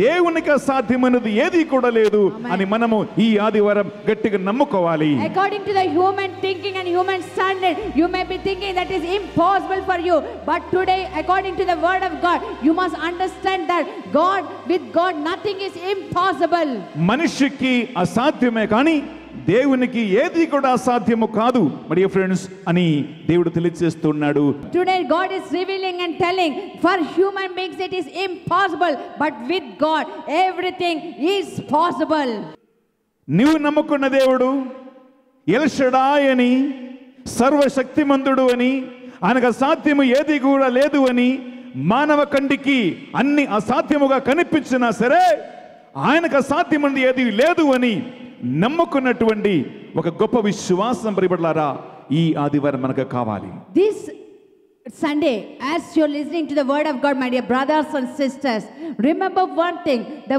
దేవునికి అసాధ్యమైనది ఏది కూడా లేదు అని మనము ఈ ఆదివారం గట్టిగా నమ్ముకోవాలి. According to the human thinking and human standard, you may be thinking that is impossible for you, but today according to the word of God, you must understand that with God nothing is impossible. మనిషికి అసాధ్యమే కానీ దేవునికి ఏది కూడా అసాధ్యము కాదు my dear friends అని దేవుడు తెలియజేస్తున్నాడు. Today God is revealing and telling, for human beings it is impossible, but with God everything is possible. నీవు నమ్ముకున్న దేవుడు ఎల్ షడాయ్ అని, సర్వశక్తిమంతుడు అని, ఆయనకు అసాధ్యము ఏది కూడా లేదు అని, మానవ కంటికి అన్ని అసాధ్యముగా కనిపించినా సరే ఆయనకు అసాధ్యమైనది ఏది లేదు అని నమ్ముకున్నటువంటి ఒక గొప్ప విశ్వాసం ప్రియబిడ్డలారా ఈ ఆదివారం మనకు కావాలి. This Sunday, as you're listening to the word of God, my dear brothers and sisters, remember one thing: the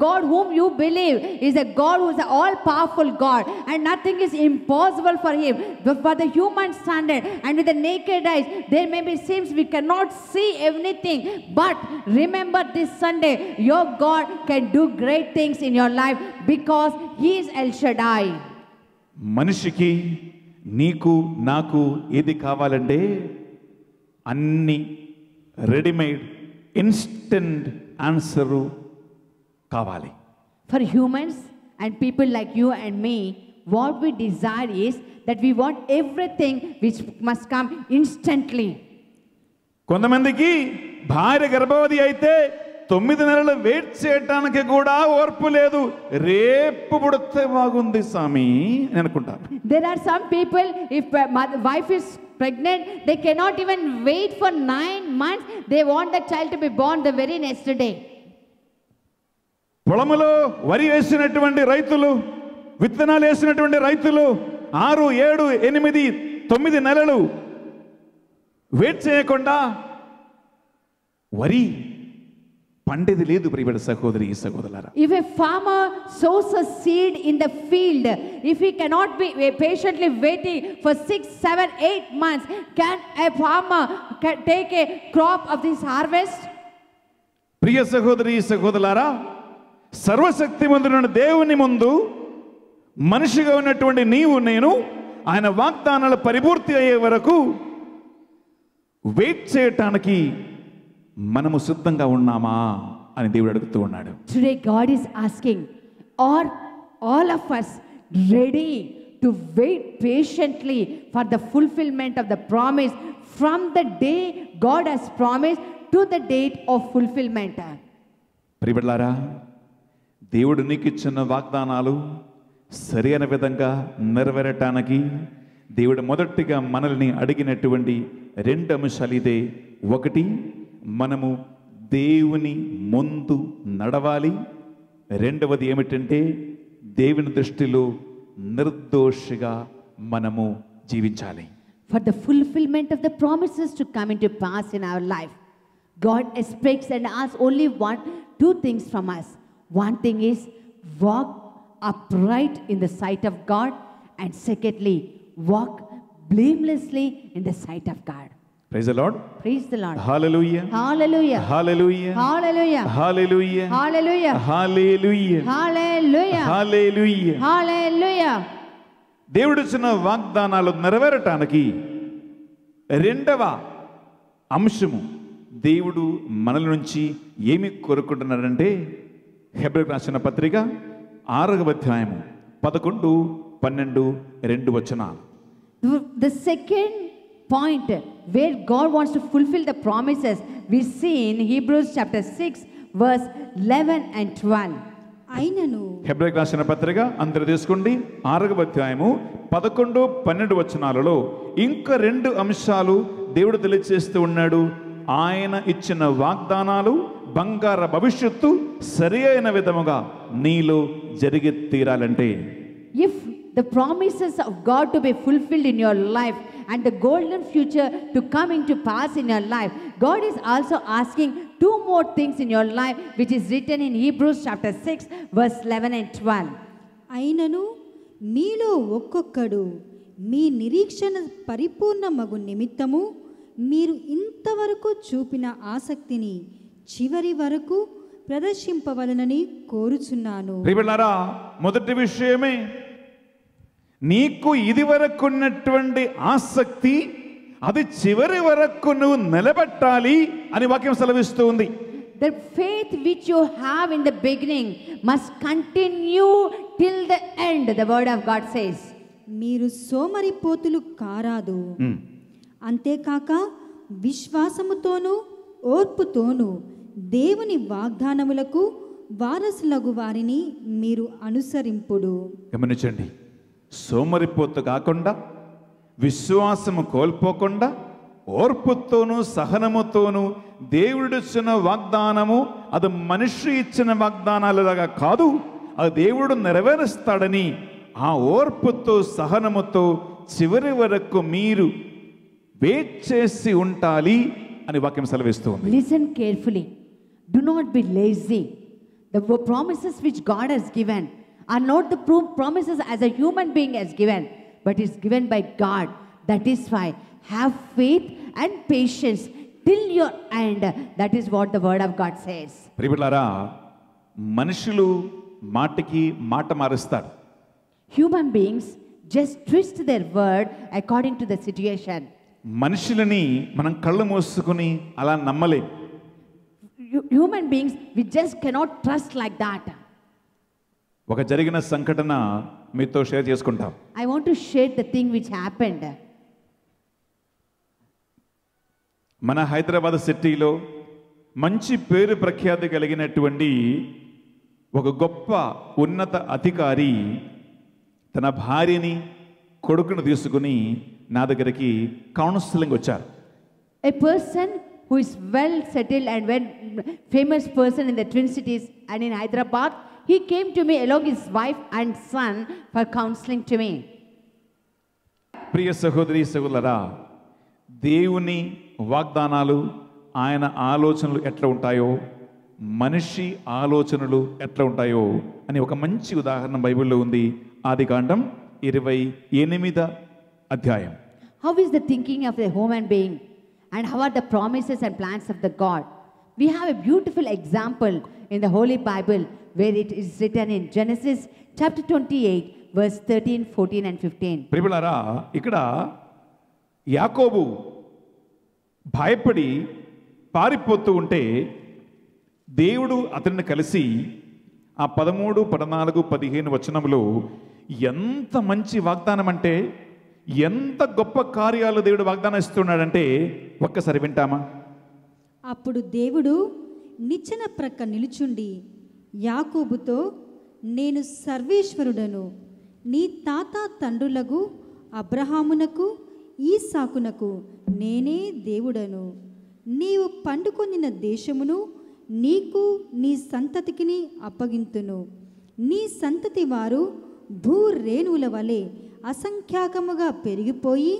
God whom you believe is a God who is an all-powerful God, and nothing is impossible for Him. But for the human standard and with the naked eyes, there may be seems we cannot see anything. But remember this Sunday, your God can do great things in your life because He is El Shaddai. మనిషికి నీకు నాకు ఏది కావాలంటే అన్ని readymade instant answer కావాలి. For humans and people like you and me, what we desire is that we want everything which must come instantly. కొంతమందికి భార్య గర్భవతి అయితే 9 నెలలు వెయిట్ చేయడానికి కూడా ఓర్పు లేదు. రేపు పుడితే బాగుంది స్వామి అని అనుకుంటారు. There are some people, if wife is pregnant, they cannot even wait for 9 months. They want the child to be born the very next day. పొలములో వరి వేసినటువంటి రైతులు, విత్తనాలు వేసినటువంటి రైతులు 6, 7, 8, 9 నెలలు వెయిట్ చేయకుండా వరి పండేది లేదు. ప్రియమైన సహోదరి సహోదరులారా, If a farmer sows a seed in the field, if he cannot be patiently waiting for 6, 7, 8 months, can a farmer take a crop of this harvest? ప్రియ సహోదరి సహోదరులారా, సర్వశక్తిమంతుడైన దేవుని ముందు మనిషిగా ఉన్నటువంటి నీవు నేను ఆయన వాగ్దానాలు పరిపూర్తి అయ్యే వరకు వెయిట్ చేయటానికి మనము సిద్ధంగా ఉన్నామా అని దేవుడు అడుగుతూ ఉన్నాడు. Today God is asking, are all of us ready to wait patiently for the fulfillment of the promise from the day God has promised to the date of fulfillment? ప్రియబిడ్డలారా, దేవుడు నీకు ఇచ్చిన వాగ్దానాలు సరైన విధంగా నెరవేరటానికి దేవుడు మొదటిగా మనల్ని అడిగినటువంటి 2 అంశాలు ఇదే. ఒకటి, మనము దేవుని ముందు నడవాలి. రెండవది ఏమిటంటే దేవుని దృష్టిలో నిర్దోషిగా మనము జీవించాలి. For the fulfillment of the promises to come into pass in our life, God expects and asks only two things from us. One thing is walk upright in the sight of God, and secondly, walk blamelessly in the sight of God. Praise the Lord. Praise the Lord. Hallelujah. Hallelujah. Hallelujah. Hallelujah. Hallelujah. Hallelujah. Hallelujah. Hallelujah. Hallelujah. Hallelujah. దేవుడు ఇచ్చిన వాగ్దానాలు నెరవేరటానికి 2వ అంశము దేవుడు మనల నుంచి ఏమి కోరుకుంటున్నాడంటే హెబ్రీయులకు రాసిన పత్రిక 6వ అధ్యాయము 11, 12, 2 వచనాలు. The second point where God wants to fulfill the promises we see in Hebrews chapter 6 verse 11 and 12. అయినను హెబ్రీయులకు రాసిన పత్రిక అందరూ తీసుకోండి. 6వ అధ్యాయము 11, 12 వచనాలలో ఇంకా 2 అంశాలు దేవుడు తెలియజేస్తూ ఉన్నాడు. ఆయన ఇచ్చిన వాగ్దానాలు బంగార భవిష్యత్తు సరి అయిన విధముగా నీలో జరిగి తీరాలంటే, If the promises of God to be fulfilled in your life and the golden future to come into pass in your life, God is also asking 2 more things in your life, which is written in Hebrews chapter 6 verse 11 and 12. అయినను మీలో ఒక్కొక్కడు మీ నిరీక్షణ పరిపూర్ణమగు నిమిత్తము మీరు ఇంతవరకు చూపిన ఆసక్తిని చివరి వరకు ప్రదర్శింపవలనని కోరుచున్నాను. ప్రియబిడ్డలారా, మొదటి విషయమే నీకు ఇది వరకు ఉన్నటువంటి ఆసక్తి అది చివరి వరకు నువ్వు నిలబెట్టాలి అని వాక్యం సెలవిస్తూ ఉంది. The faith which you have in the beginning must continue till the end, the word of God says. మీరు సోమరిపోతులు కారాదు, అంతేకాక విశ్వాసముతోనూ ఓర్పుతోనూ దేవుని వాగ్దానములకు వారసులగు వారిని మీరు అనుసరింపుడు. గమనించండి, సోమరిపోతు కాకుండా, విశ్వాసము కోల్పోకుండా, ఓర్పుతోనూ సహనముతోనూ దేవుడిచ్చిన వాగ్దానము అది మనిషి ఇచ్చిన వాగ్దానాలుగా కాదు, అది దేవుడు నెరవేరుస్తాడని ఆ ఓర్పుతో సహనముతో చివరి వరకు మీరు వెయిట్ చేసి ఉండాలి అని వాక్యం సెలవిస్తూ ఉంది. Listen carefully. Do not be lazy. The promises which God has given are not the promises as a human being has given, but it's given by God. That is why have faith and patience till your end. That is what the word of God says. ప్రియలారా, మనుషులు మాటకి మాట మారుస్తారు. Human beings just twist their word according to the situation. మనుషులని మనం కళ్ళు మూసుకుని అలా నమ్మలేం. Human beings, we just cannot trust like that. ఒక జరిగిన సంఘటన మీతో షేర్ చేసుకుంటాం. I want to share the thing which happened. మన హైదరాబాద్ సిటీలో మంచి పేరు ప్రఖ్యాతి కలిగినటువంటి ఒక గొప్ప ఉన్నత అధికారి తన భార్యని కొడుకును తీసుకుని నా దగ్గరికి కౌన్సిలింగ్ వచ్చారు. A person who is well settled and well famous person in the Twin Cities and in Hyderabad, he came to me along his wife and son for counseling to me. ప్రియ సహోదరి సహోదరులారా, దేవుని వాగ్దానాలు, ఆయన ఆలోచనలు ఎట్లా ఉంటాయో, మనిషి ఆలోచనలు ఎట్లా ఉంటాయో అని ఒక మంచి ఉదాహరణ బైబిల్లో ఉంది. ఆదికాండం 28వ అధ్యాయం. How is the thinking of a human being and how are the promises and plans of the God? We have a beautiful example in the Holy Bible where it is written in Genesis chapter 28 verse 13, 14 and 15. ప్రియలారా, ఇక్కడ యాకోబు భయపడి పారిపోతూ ఉంటే దేవుడు అతన్ని కలిసి ఆ 13, 14, 15 వచనములో ఎంత మంచి వాగ్దానం అంటే, ఎంత గొప్ప కార్యాలు దేవుడు వాగ్దానం ఇస్తున్నాడంటే ఒక్కసారి వింటామా? అప్పుడు దేవుడు నిచ్చెన ప్రక్క నిలుచుండి యాకోబుతో, నేను సర్వేశ్వరుడను, నీ తాత తండ్రులకు అబ్రహామునకు ఈసాకునకు నేనే దేవుడను. నీవు పండుకొనిన దేశమును నీకు నీ సంతతికిని అప్పగింతును. నీ సంతతి వారు భూరేణువుల వలె అసంఖ్యాకముగా పెరిగిపోయి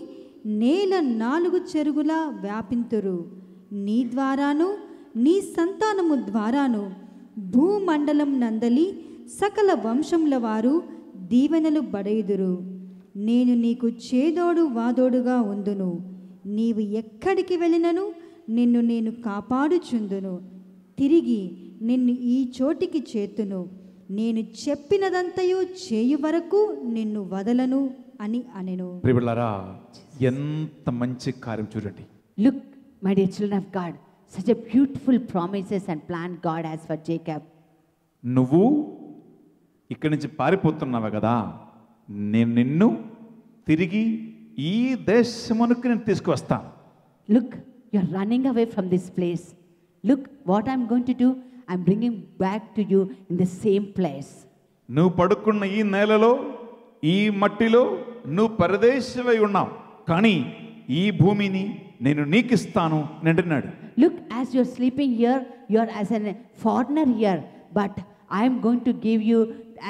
నేల 4 చెరుగులా వ్యాపింతురు. నీ ద్వారాను నీ సంతానము ద్వారాను భూమండలం నందలి సకల వంశముల వారు దీవెనలు బడయుదురు. నేను నీకు చేదోడు వాదోడుగా ఉందును. నీవు ఎక్కడికి వెళ్ళినను నిన్ను నేను కాపాడుచుందును. తిరిగి నిన్ను ఈ చోటికి చేతును. నేను చెప్పినదంతయు చేయు వరకు నిన్ను వదలను అని అనెను. ప్రియలారా, ఎంత మంచి కార్యం చూడండి. Look, my dear children of God, such a beautiful promises and plan God has for Jacob. నువ్వు ఇక్కడి నుంచి పారిపోతున్నావు కదా, నేను నిన్ను తిరిగి ఈ దేశమునకు నేను తీసుకువస్తాను. Look, you're running away from this place. Look, what I'm going to do, I'm bringing back to you in the same place. నువ్వు పడుకున్న ఈ నేలలో, ఈ మట్టిలో నువ్వు పరదేశమై ఉన్నావు, కానీ ఈ భూమిని నేను నీకిస్తాను అని అంటున్నాడు. Look, as you're sleeping here, you're as a foreigner here, but I'm going to give you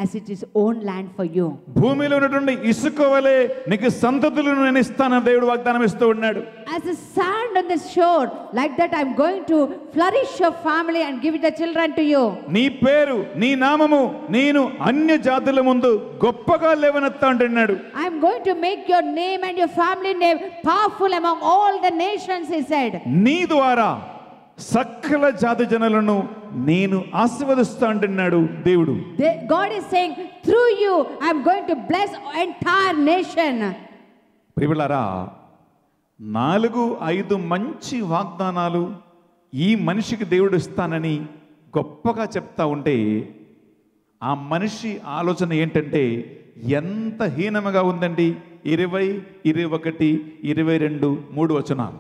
as it is own land for you. భూమిలో ఉన్నటువంటి ఇసుక వలె నీకు సంతతులను నేను ఇస్తానని దేవుడు వాగ్దానం ఇస్తూ ఉన్నాడు. As the sand on the shore, like that I'm going to flourish your family and give the children to you. నీ పేరు, నీ నామము నేను అన్య జాతుల ముందు గొప్పగా లేవనెత్తా అంటున్నాడు. I'm going to make your name and your family name powerful among all the nations, he said. నీ ద్వారా సకల జాతి జనులను నేను ఆశీర్వదిస్తా అంటున్నాడు దేవుడు. God is saying, through you I'm going to bless entire nation. ప్రియలారా, 4-5 మంచి వాగ్దానాలు ఈ మనిషికి దేవుడు ఇస్తానని గొప్పగా చెప్తా ఉంటే ఆ మనిషి ఆలోచన ఏంటంటే ఎంత హీనముగా ఉందండి. 20, 21, 22, 3 వచనాలు.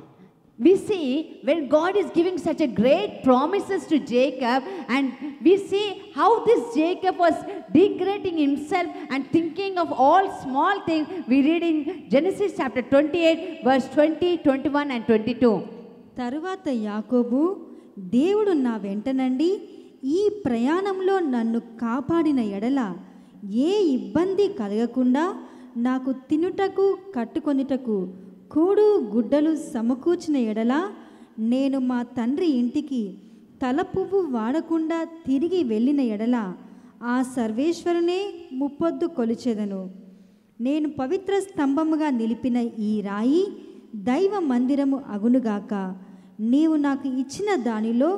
We see when God is giving such a great promises to Jacob, and we see how this Jacob was degrading himself and thinking of all small things. We read in Genesis chapter 28 verse 20, 21 and 22. తరువాత యాకోబు, దేవుడు నా వెంటనండి ఈ ప్రయాణంలో నన్ను కాపాడిన ఎడల ఏ ఇబ్బంది కలగకుండా నాకు తినుటకు కట్టుకొనుటకు కూడు గుడ్డలు సమకూర్చిన ఎడల నేను మా తండ్రి ఇంటికి తల పువ్వు వాడకుండా తిరిగి వెళ్ళిన ఎడల ఆ సర్వేశ్వరునే ముప్పొద్దు కొలిచెదను. నేను పవిత్ర స్తంభముగా నిలిపిన ఈ రాయి దైవ మందిరము అగునుగాక. నీవు నాకు ఇచ్చిన దానిలో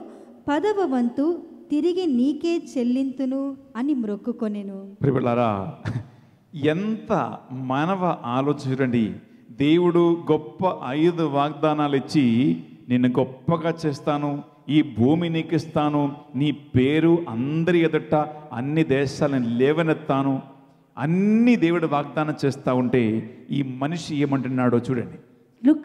10వ వంతు తిరిగి నీకే చెల్లింతును అని మ్రొక్కుకొనెను. ప్రియలారా, ఎంత మానవ ఆలోచన చూడండి. దేవుడు గొప్ప 5 వాగ్దానాలు ఇచ్చి నిన్ను గొప్పగా చేస్తాను, ఈ భూమి నీకు ఇస్తాను, నీ పేరు అందరి ఎదుట అన్ని దేశాలను లేవనెత్తాను, అన్ని దేవుడు వాగ్దానం చేస్తూ ఉంటే ఈ మనిషి ఏమంటున్నాడో చూడండి. Look,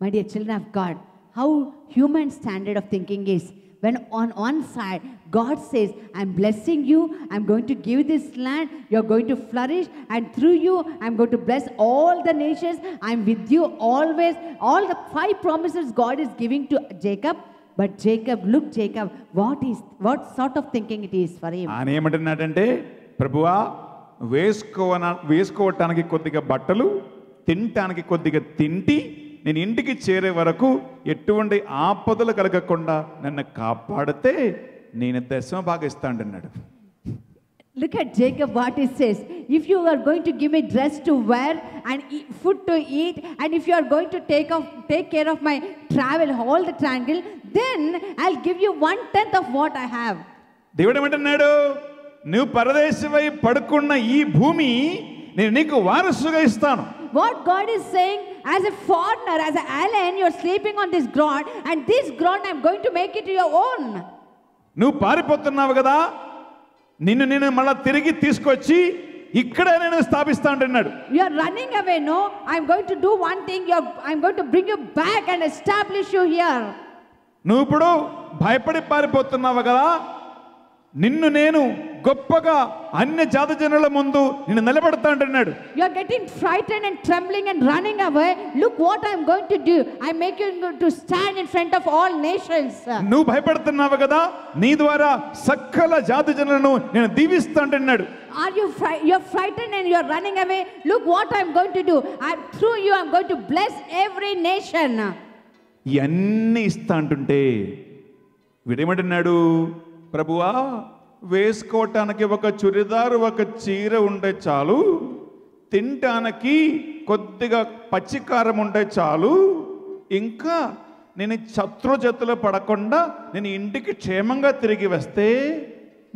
my dear children of God, how human standard of thinking is. When on one side, God says, I'm blessing you, I'm going to give this land, you're going to flourish, and through you, I'm going to bless all the nations, I'm with you always. All the 5 promises God is giving to Jacob. But Jacob, look Jacob, what sort of thinking it is for him. ఆయన ఏమంటున్నాడంటే, ప్రభువా వేసుకోవటానికి కొద్దిగా బట్టలు, తినటానికి కొద్దిగా తింటి, నేను ఇంటికి చేరే వరకు ఎటువంటి ఆపదలు కలగకుండా నన్ను కాపాడితే నేను 10వ భాగం ఇస్తానన్నాడు. Look at Jacob, what he says. If you are going to give me dress to wear and food to eat, and if you are going to take care of my travel, all the triangle, then I'll give you 1/10 of what I have. దేవుడు ఏమంటున్నాడు, నువ్వు పరదేశమై పడుకున్న ఈ భూమి నేను నీకు వారసుగా ఇస్తాను. What God is saying, as a foreigner, as an alien, you are sleeping on this ground, and this ground I'm going to make it your own. నువ్వు పారిపోతున్నావు కదా, నిన్ను నేను మళ్ళా తిరిగి తీసుకొచ్చి ఇక్కడే నేను స్థాపిస్తా అంటున్నాడు. You are running away, no? I'm going to do one thing. I'm going to bring you back and establish you here. నువ్వు ఇప్పుడు భయపడి పారిపోతున్నావు కదా, నిన్ను నేను గొప్పగా అన్య జాతి జనుల ముందు నిన్ను నిలబెడతా అంటున్నాడు. You are getting frightened and trembling and running away. Look what I'm going to do. I make you to stand in front of all nations. నువ్వు భయపడుతున్నావు కదా, నీ ద్వారా సకల జాతి జనులను నేను దీవిస్తా అంటున్నాడు. Are you you're frightened and you're running away? Look what I'm going to do. Through you I'm going to bless every nation. ఇవన్నీ ఇస్తా అంటుంటే వీడేమంటున్నాడు, ప్రభువా వేసుకోవటానికి ఒక చురిదారు ఒక చీర ఉంటే చాలు, తినటానికి కొద్దిగా పచ్చికారం ఉంటే చాలు, ఇంకా నేను శత్రు చేతిలో పడకుండా నేను ఇంటికి క్షేమంగా తిరిగి వస్తే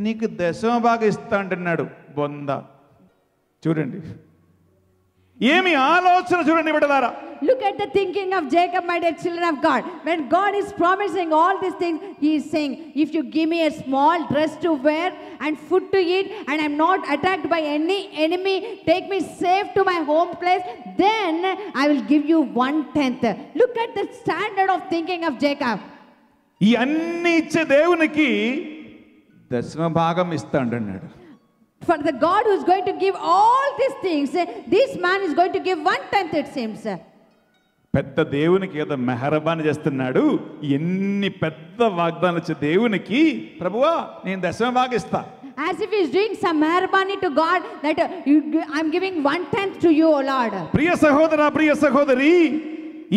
నీకు 10వ భాగం ఇస్తా అంటున్నాడు. బొంద చూడండి, ఏమి ఆలోచన చూడండి బిడ్డలారా. Look at the thinking of Jacob, my dear children of God. When God is promising all these things, he is saying, if you give me a small dress to wear and food to eat, and I'm not attacked by any enemy, take me safe to my home place, then I will give you 1/10. Look at the standard of thinking of Jacob. ఈ అన్ని ఇచ్చే దేవునికి 10వ భాగం ఇస్తా అంటున్నాడు. For the God who is going to give all these things, this man is going to give 1/10, it seems. పెద్ద దేవునికి ఏదో మెహరబాన్ చేస్తున్నాడు. ఎన్ని పెద్ద వాగ్దానాలు ఇచ్చే దేవునికి ప్రభువా నేను 10వ భాగం ఇస్తా. As if he is doing some mehrabani to God, that I'm giving 1/10 to you, O Lord. ప్రియ సహోదర, ప్రియ సహోదరి,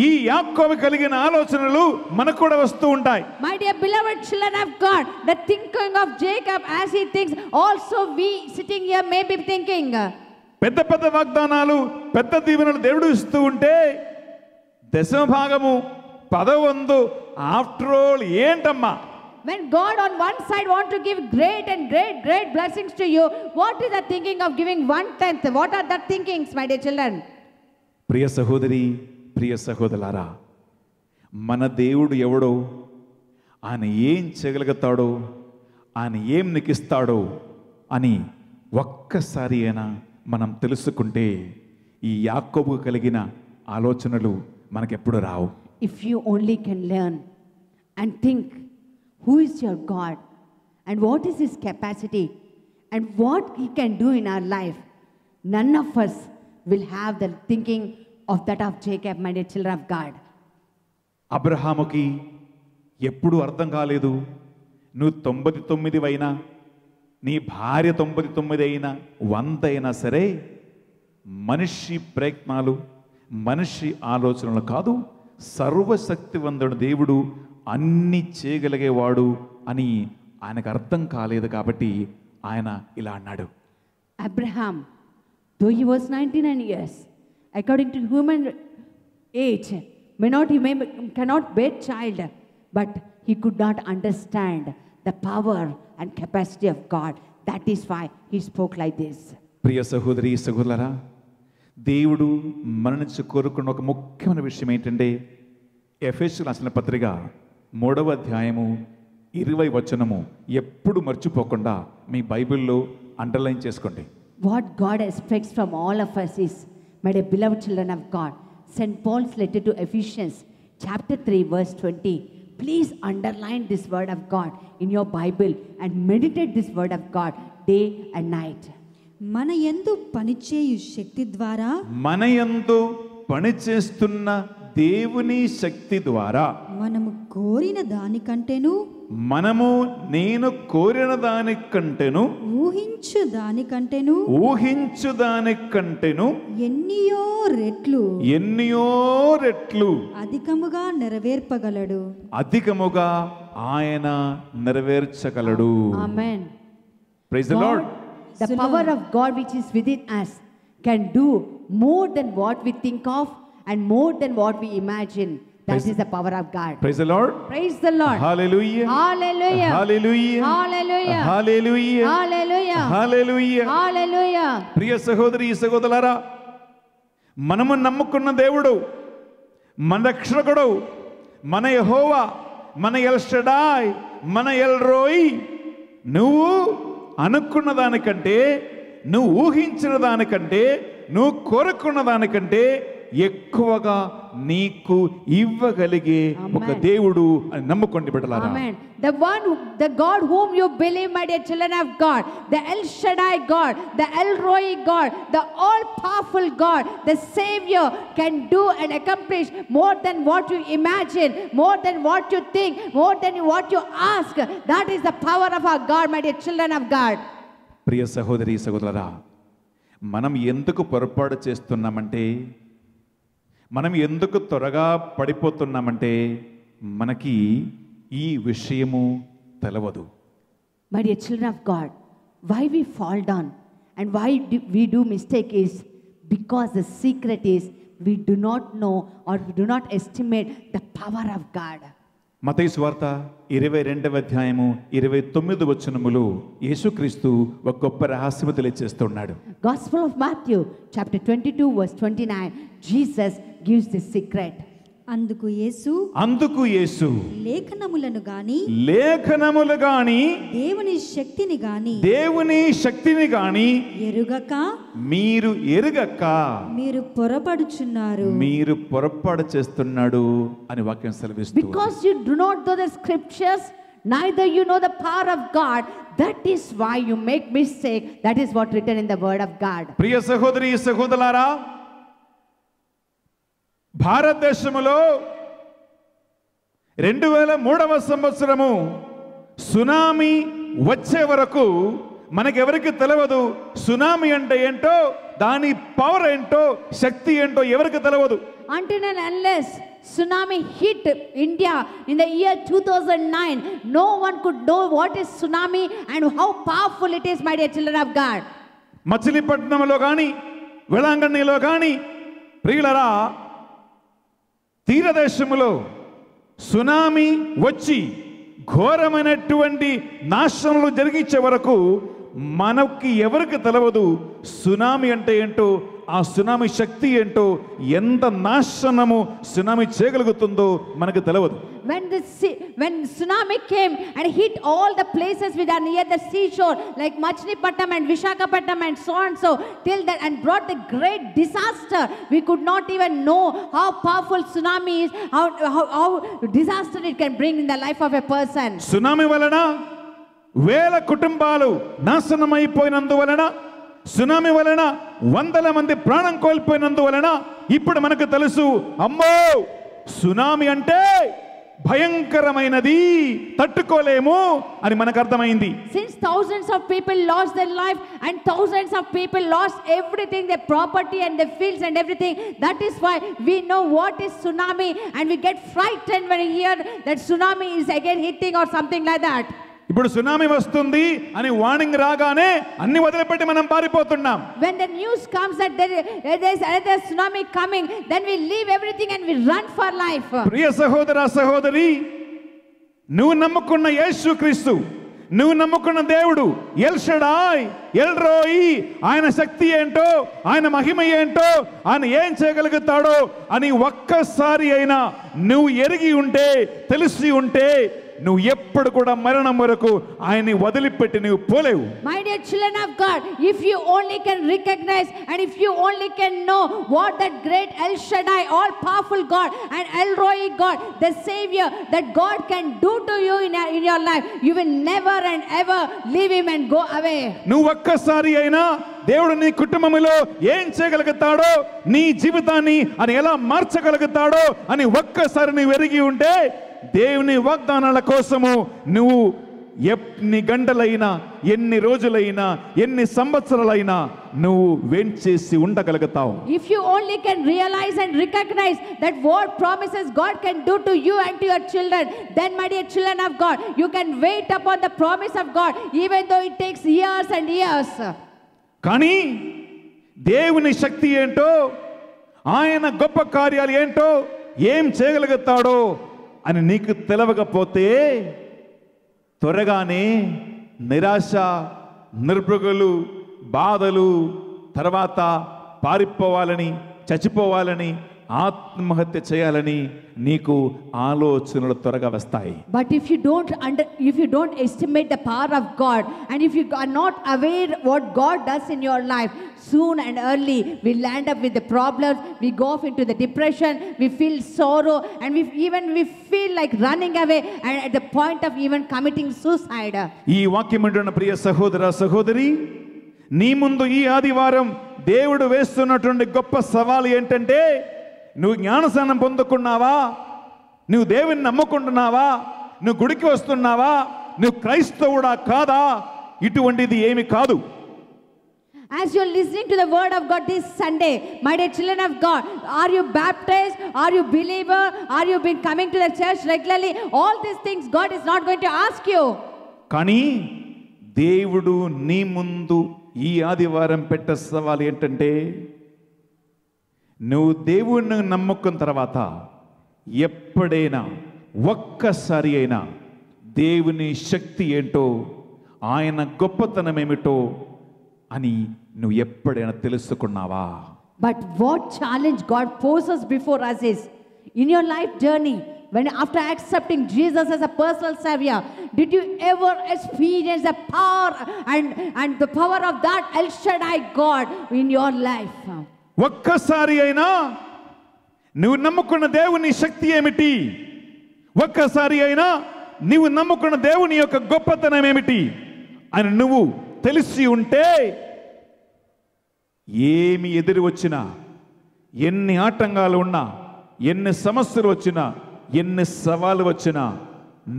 ఈ యాకోబు కలిగిన ఆలోచనలు మనకు కూడా వస్తూ ఉంటాయి. My dear beloved children of God, the thinking of Jacob as he thinks, also we sitting here may be thinking. పెద్ద పెద్ద వాగ్దానాలు, పెద్ద దీవెనలు దేవుడు ఇస్తూ ఉంటే 10వ భాగము 10వ వంతు ఆఫ్టర్ ఆల్ ఏంటమ్మా? When God on one side want to give great and great blessings to you, what is the thinking of giving 1/10? What are the thinkings, my dear children? ప్రియ సహోదరి, ప్రియ సహోదరులారా, మన దేవుడు ఎవడో, ఆయన ఏం చేయగలుగుతాడో, ఆయన ఏం నికిస్తాడో అని ఒక్కసారి అయినా మనం తెలుసుకుంటే ఈ యాకోబు కలిగిన ఆలోచనలు మనకెప్పుడు రావు. If you only can learn and think who is your God and what is his capacity and what he can do in our life, none of us will have the thinking of that of Jacob, my dear children of God. అబ్రహాముకి ఎప్పుడు అర్థం కాలేదు, నువ్వు 99 అయినా, నీ భార్య 99 అయినా, 100 అయినా సరే, మనిషి ప్రయత్నాలు, మనిషి ఆలోచనలు కాదు, సర్వశక్తివంతుడు దేవుడు, అన్ని చేయగలిగేవాడు అని ఆయనకు అర్థం కాలేదు. కాబట్టి ఆయన ఇలా అన్నాడు. Abraham, though he was 99 years, according to human age, cannot bear child, but he could not understand the power and capacity of God. That is why he spoke like this. ప్రియ సహోదరి సహోదరులారా, దేవుడు మన నుంచి కోరుకున్న ఒక ముఖ్యమైన విషయం ఏంటంటే, ఎఫెసీయులకు రాసిన పత్రిక 3వ అధ్యాయము 20వ వచనము ఎప్పుడు మర్చిపోకుండా మీ బైబిల్లో అండర్లైన్ చేసుకోండి. What God expects from all of us is, my dear beloved children of God, St. Paul's letter to Ephesians, chapter 3, verse 20. Please underline this word of God in your Bible and meditate this word of God day and night. మన యందు పనిచేయు శక్తి ద్వారా, మన యందు పనిచేస్తున్న దేవుని శక్తి ద్వారా మనము కోరిన దానికంటేను, నేను కోరిన దానికంటేను, ఊహించు దానికంటేను ఎన్నియో రెట్లు అధికముగా ఆయన నెరవేర్చగలడు. Amen. Praise the Lord. The power of God which is within us can do more than what we think of and more than what we imagine. That is the power of God. Praise the Lord. Praise the Lord. Hallelujah. Hallelujah. Hallelujah. Hallelujah. Hallelujah. Hallelujah. Hallelujah. Hallelujah. ప్రియ సహోదరి సహోదరులారా, మనము నమ్ముకున్న దేవుడు, మన రక్షకుడు, మన యెహోవా, మన L Shaddai, మన ఎల్ రోయి, నువ్వు అనుకున్న దానికంటే, నువ్వు ఊహించిన దానికంటే, నువ్వు కోరుకున్న దానికంటే ఎక్కువగా నీకు ఇవ్వగలిగే ఒక దేవుడు అని నమ్ముకోండి బిడ్డలారా. Amen. The God whom you believe, my dear children of God, the El Shaddai God, the El Roi God, the all-powerful God, the Savior can do and accomplish more than what you imagine, more than what you think, more than what you ask. That is the power of our God, my dear children of God. ప్రియ సహోదరి సహోదరులారా, మనం ఎందుకు పొరపాటు చేస్తున్నామంటే, మనం ఎందుకు త్వరగా పడిపోతున్నామంటే మనకి ఈ విషయము తెలవదు. My dear children of God, why we fall down and why we do mistake is because the secret is we do not know or we do not estimate the power of God. మత్తయి సువార్త 22వ అధ్యాయము 29 వచనములు యేసుక్రీస్తు ఒక గొప్ప రహస్యము తెలియజేస్తున్నాడు. Gospel of Matthew chapter 22 verse 29, Jesus gives the secret. అందుకు యేసు లేఖనములు గాని దేవుని శక్తిని గాని మీరు ఎరుగక మీరు పొరపాటు చేస్తున్నాడు అని వాక్యం సెలవిస్తుంది. Because you do not know the scriptures, neither you know the power of God, that is why you make mistake. That is what written in the word of God. ప్రియ సహోదరి సహోదరులారా, భారతదేశంలో 2003వ సంవత్సరము సునామీ వచ్చే వరకు మనకెవరికి తెలియదు. సునామీ అంటే ఏంటో, దాని పవర్ ఏంటో, శక్తి ఏంటో ఎవరికి తెలియదు. Until and unless tsunami hit India in the year 2009, no one could know what is tsunami and how powerful it is, my dear children of God. మచిలీపట్నంలో కానీ వేళాంగణిలో కానీ ప్రియులరా, తీరదేశములో సునామీ వచ్చి ఘోరమైనటువంటి నాశనలు జరిగించే వరకు మనకి ఎవరికి తెలియదు సునామీ అంటే ఏంటో, ఆ సునామీ శక్తి ఏంటో, ఎంత నాశనము సునామీ చేయగలుగుతుందో మనకు తెలియదు. When tsunami came and hit all the places which are near the seashore like Machilipatnam and Visakhapatnam and so and so till that, and brought the great disaster, we could not even know how powerful tsunami is, how disaster it can bring in the life of a person. Tsunami వలన వేల కుటుంబాలు నాశనమైపోయినందువలన, tsunami వలన వందల మంది ప్రాణం కోల్పోయినందువలన ఇప్పుడు మనకు తెలుసు, అమ్మో సునామీ అంటే భయంకరమైనది, తట్టుకోలేము అని మనకు అర్థమైంది. Since thousands of people lost their life and thousands of people lost everything, their property and their fields and everything, that is why we know what is tsunami, and we get frightened when we hear that tsunami is again hitting or something like that. ఇప్పుడు tsunami వస్తుంది అని warning రాగానే అన్ని వదిలిపెట్టి మనం పారిపోతున్నాం. When the news comes that there is another tsunami coming, then we leave everything and we run for life. ప్రియ సహోదర సహోదరి, నువ్వు నమ్ముకున్న యేసుక్రీస్తు, నువ్వు నమ్ముకున్న దేవుడు ఎల్ షడాయ్, ఎల్ రోయి, ఆయన శక్తి ఏంటో, ఆయన మహిమ ఏంటో, ఆయన ఏం చేయగలుగుతాడో అని ఒక్కసారి అయినా నువ్వు ఎరిగి ఉంటే, తెలిసి ఉంటే, నువ్వు ఎప్పుడు కూడా మరణం వరకు ఆయన్ని వదిలిపెట్టి నువ్వు పోలేవు. My dear children of God, if you only can recognize and if you only can know what that great El Shaddai, all powerful God, and El Roi God, the Savior, that God can do to you in your life, you will never and ever leave him and go away. నువ్వు ఒక్కసారి అయినా దేవుడు నీ కుటుంబంలో ఏం చేయగలుగుతాడో, నీ జీవితాన్ని అని ఎలా మార్చగలుగుతాడో అని ఒక్కసారి నువ్వు ఎరిగి ఉంటే, దేవుని వాగ్దానాల కోసము నువ్వు ఎన్ని గంటలైనా, ఎన్ని రోజులైనా, ఎన్ని సంవత్సరాలైనా నువ్వు వెయిట్ చేసి ఉండగలుగుతావు. If you only can realize and recognize that what promises God can do to you and to your children, then my dear children of God, you can wait upon the promise of God even though it takes years and years. కానీ దేవుని శక్తి ఏంటో, ఆయన గొప్ప కార్యాలు ఏంటో, ఏం చేయగలుగుతాడో అని నీకు తెలవకపోతే త్వరగానే నిరాశ, నిర్భృగులు, బాధలు, తర్వాత పారిపోవాలని, చచ్చిపోవాలని, ఆత్మహత్య చేయాలని నీకు ఆలోచనలు త్వరగా వస్తాయి. But if you don't estimate the power of God, and if you are not aware what God does in your life, soon and early we land up with the problems, we go off into the depression, we feel sorrow, and we feel like running away, and at the point of even committing suicide. ఈ వాక్యం వింటున్న ప్రియ సహోదర సహోదరి, నీ ముందు ఈ ఆదివారం దేవుడు వేస్తున్నటువంటి గొప్ప సవాలు ఏంటంటే, నువ్వు జ్ఞానస్నానం పొందుకున్నావా, నువ్వు దేవుని నమ్ముకుంటున్నావా, నువ్వు గుడికి వస్తున్నావా, నువ్వు క్రైస్తవుడా కాదా, ఇటువంటిది ఏమి కాదు. As you're listening to the word of God this Sunday, my dear children of God, are you baptized? Are you believer? Are you been coming to the church regularly? All these things God is not going to ask you. కానీ దేవుడు నీ ముందు ఈ ఆదివారం పెట్ట సవాలు ఏంటంటే, నువ్వు దేవుణ్ణి నమ్ముకున్న తర్వాత ఎప్పుడైనా ఒక్కసారి అయినా దేవుని శక్తి ఏంటో, ఆయన గొప్పతనం ఏమిటో అని నువ్వు ఎప్పుడైనా తెలుసుకున్నావా? But what challenge God poses before us is, in your life journey, when after accepting Jesus as a personal savior, did you ever experience the power and the power of that El Shaddai God in your life? ఒక్కసారి అయినా నువ్వు నమ్ముకున్న దేవుని శక్తి ఏమిటి, ఒక్కసారి అయినా నువ్వు నమ్ముకున్న దేవుని యొక్క గొప్పతనం ఏమిటి అని నువ్వు తెలిసి ఉంటే, ఏమి ఎదురు వచ్చినా, ఎన్ని ఆటంకాలు ఉన్నా, ఎన్ని సమస్యలు వచ్చినా, ఎన్ని సవాలు వచ్చినా,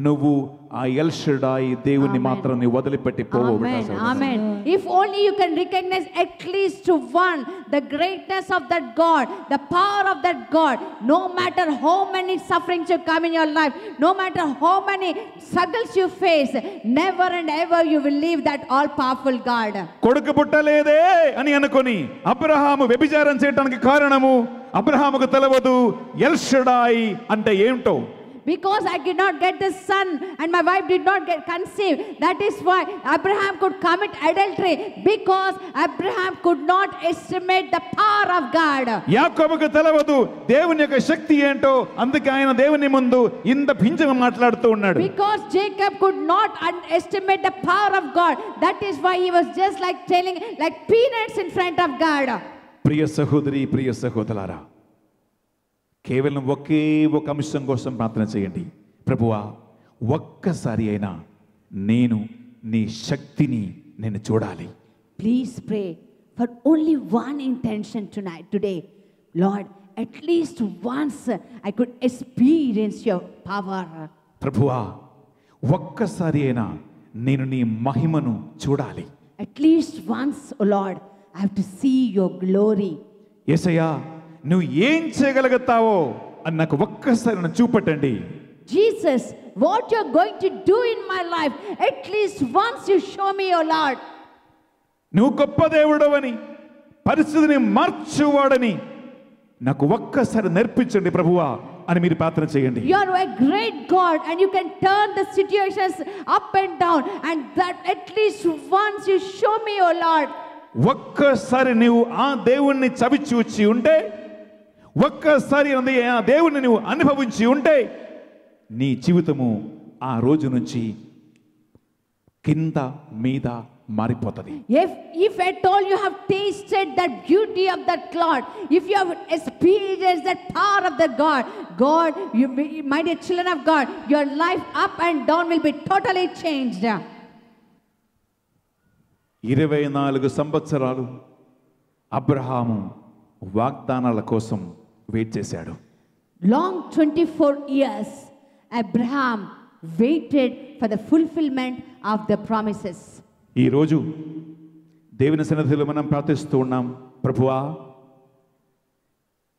నువ్వు ఆ ఎల్ షడాయి దేవుని మాత్రం నీ వదిలిపెట్టి పోవు. Amen. If only you can recognize at least one, the greatness of that God, the power of that God, no matter how many sufferings you come in your life, no matter how many struggles you face, never and ever you will leave that all powerful God. కొడుకు పుట్టలేదే అని అనుకొని అబ్రహాము వ్యభిచారం చేయడానికి కారణము, అబ్రహాముకు తెలవదు L షడాయి అంటే ఏంటో. Because I did not get this son and my wife did not get conceived, that is why Abraham could commit adultery, because Abraham could not estimate the power of God. యాకోబుకు తెలవదు దేవుని యొక్క శక్తి ఏంటో, అందుకే ఆయన దేవుని ముందు ఇంత భింజంగా మాట్లాడుతూ ఉన్నాడు. Because Jacob could not estimate the power of God, that is why he was just like telling like peanuts in front of God. ప్రియ సహోదరి, ప్రియ సహోదరులారా, కేవలం ఒకే ఒక అంశం కోసం ప్రార్థన చేయండి. ప్రభువా, ఒక్కసారి అయినా నేను నీ శక్తిని నేను చూడాలి. Please pray for only one intention today. Lord, at least once I could experience your power. ప్రభువా, ఒక్కసారి అయినా నేను నీ మహిమను చూడాలి. At least once, O Lord, I have to see your glory. యేసయ్యా, నువ్వు ఏం చేయగలుగుతావో అని నాకు ఒక్కసారి నన్ను చూపెట్టండి. Jesus, what you're going to do in my life, at least once you show me, O Lord. నువ్వు గొప్ప దేవుడవని, పరిస్థితిని మార్చువాడని నాకు ఒక్కసారి నేర్పించండి ప్రభువా అని మీరు ప్రార్థన చేయండి. You are a great God and you can turn the situations up and down, and that at least once you show me, O Lord. ఒక్కసారి నువ్వు ఆ దేవుణ్ణి చవి చూచి ఉంటే, ఒక్కసారి ఆ దేవుణ్ణి నువ్వు అనుభవించి ఉంటే, నీ జీవితము ఆ రోజు నుంచి కింద మీద మారిపోతుంది. If at all you have tasted that beauty of that Lord, if you have experienced that power of the God, you, my dear children of God, your life up and down will be totally changed. 24 సంవత్సరాలు అబ్రహాము వాగ్దానాల కోసం wait చేశాడు. Long 24 years, Abraham waited for the fulfillment of the promises. ఈరోజు దేవుని సన్నిధిలో మనం ప్రార్థిస్తూ ఉన్నాం. ప్రభువా,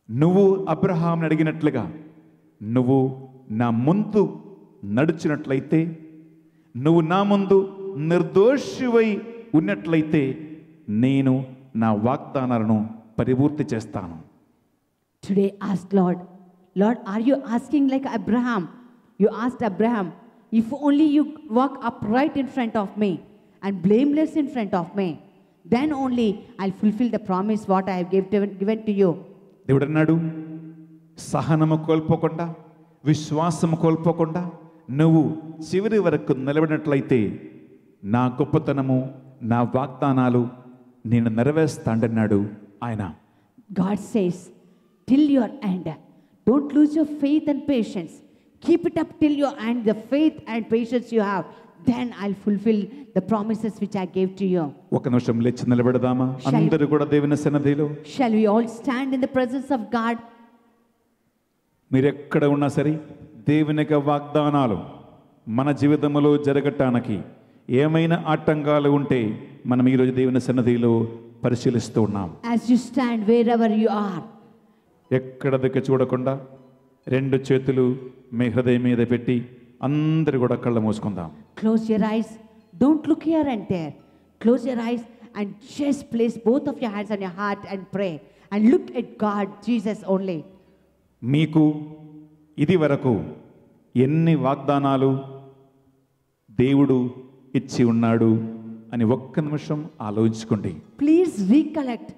నువ్వు అబ్రహాంని అడిగినట్లుగా నువ్వు నా ముందు నడిచినట్లయితే, నువ్వు నా ముందు నిర్దోషివై ఉన్నట్లయితే నేను నా వాగ్దానాలను పరిపూర్తి చేస్తాను. Today ask Lord, are you asking like Abraham? You asked Abraham, if only you walk upright in front of me and blameless in front of me, then only I'll fulfill the promise what I have given to you. దేవుడు అన్నాడు, సహనము కోల్పోకుండా, విశ్వాసము కోల్పోకుండా నువ్వు చివరి వరకు నిలబడినట్లయితే నా గొప్పతనము, నా వాగ్దానాలు నేను నెరవేర్స్తానన్నాడు ఆయన. God says, till your end, don't lose your faith and patience. Keep it up till your end, the faith and patience you have. Then I'll fulfill the promises which I gave to you. ఒక నిమిషం లేచి నిలబడదామా? అందరూ కూడా దేవుని సన్నిధిలో. Shall we all stand in the presence of God? మీరు ఎక్కడ ఉన్నా సరే, దేవుని యొక్క వాగ్దానాలు మన జీవితంలో జరగటానికి ఏమైనా ఆటంకాలు ఉంటే మనం ఈరోజు దేవుని సన్నిధిలో పరిశీలిస్తూ ఉన్నాం. As you stand wherever you are, ఎక్కడ దిక్కు చూడకుండా 2 చేతులు మీ హృదయం మీద పెట్టి అందరూ కూడా కళ్ళు మూసుకుందాం. close your eyes. Don't look here and there. Close your eyes and just place both of your hands on your heart and pray. And look at God, Jesus only. మీకు ఇది వరకు ఎన్ని వాగ్దానాలు దేవుడు ఇచ్చి ఉన్నాడు అని ఒక్క నిమిషం ఆలోచించుకోండి. Please recollect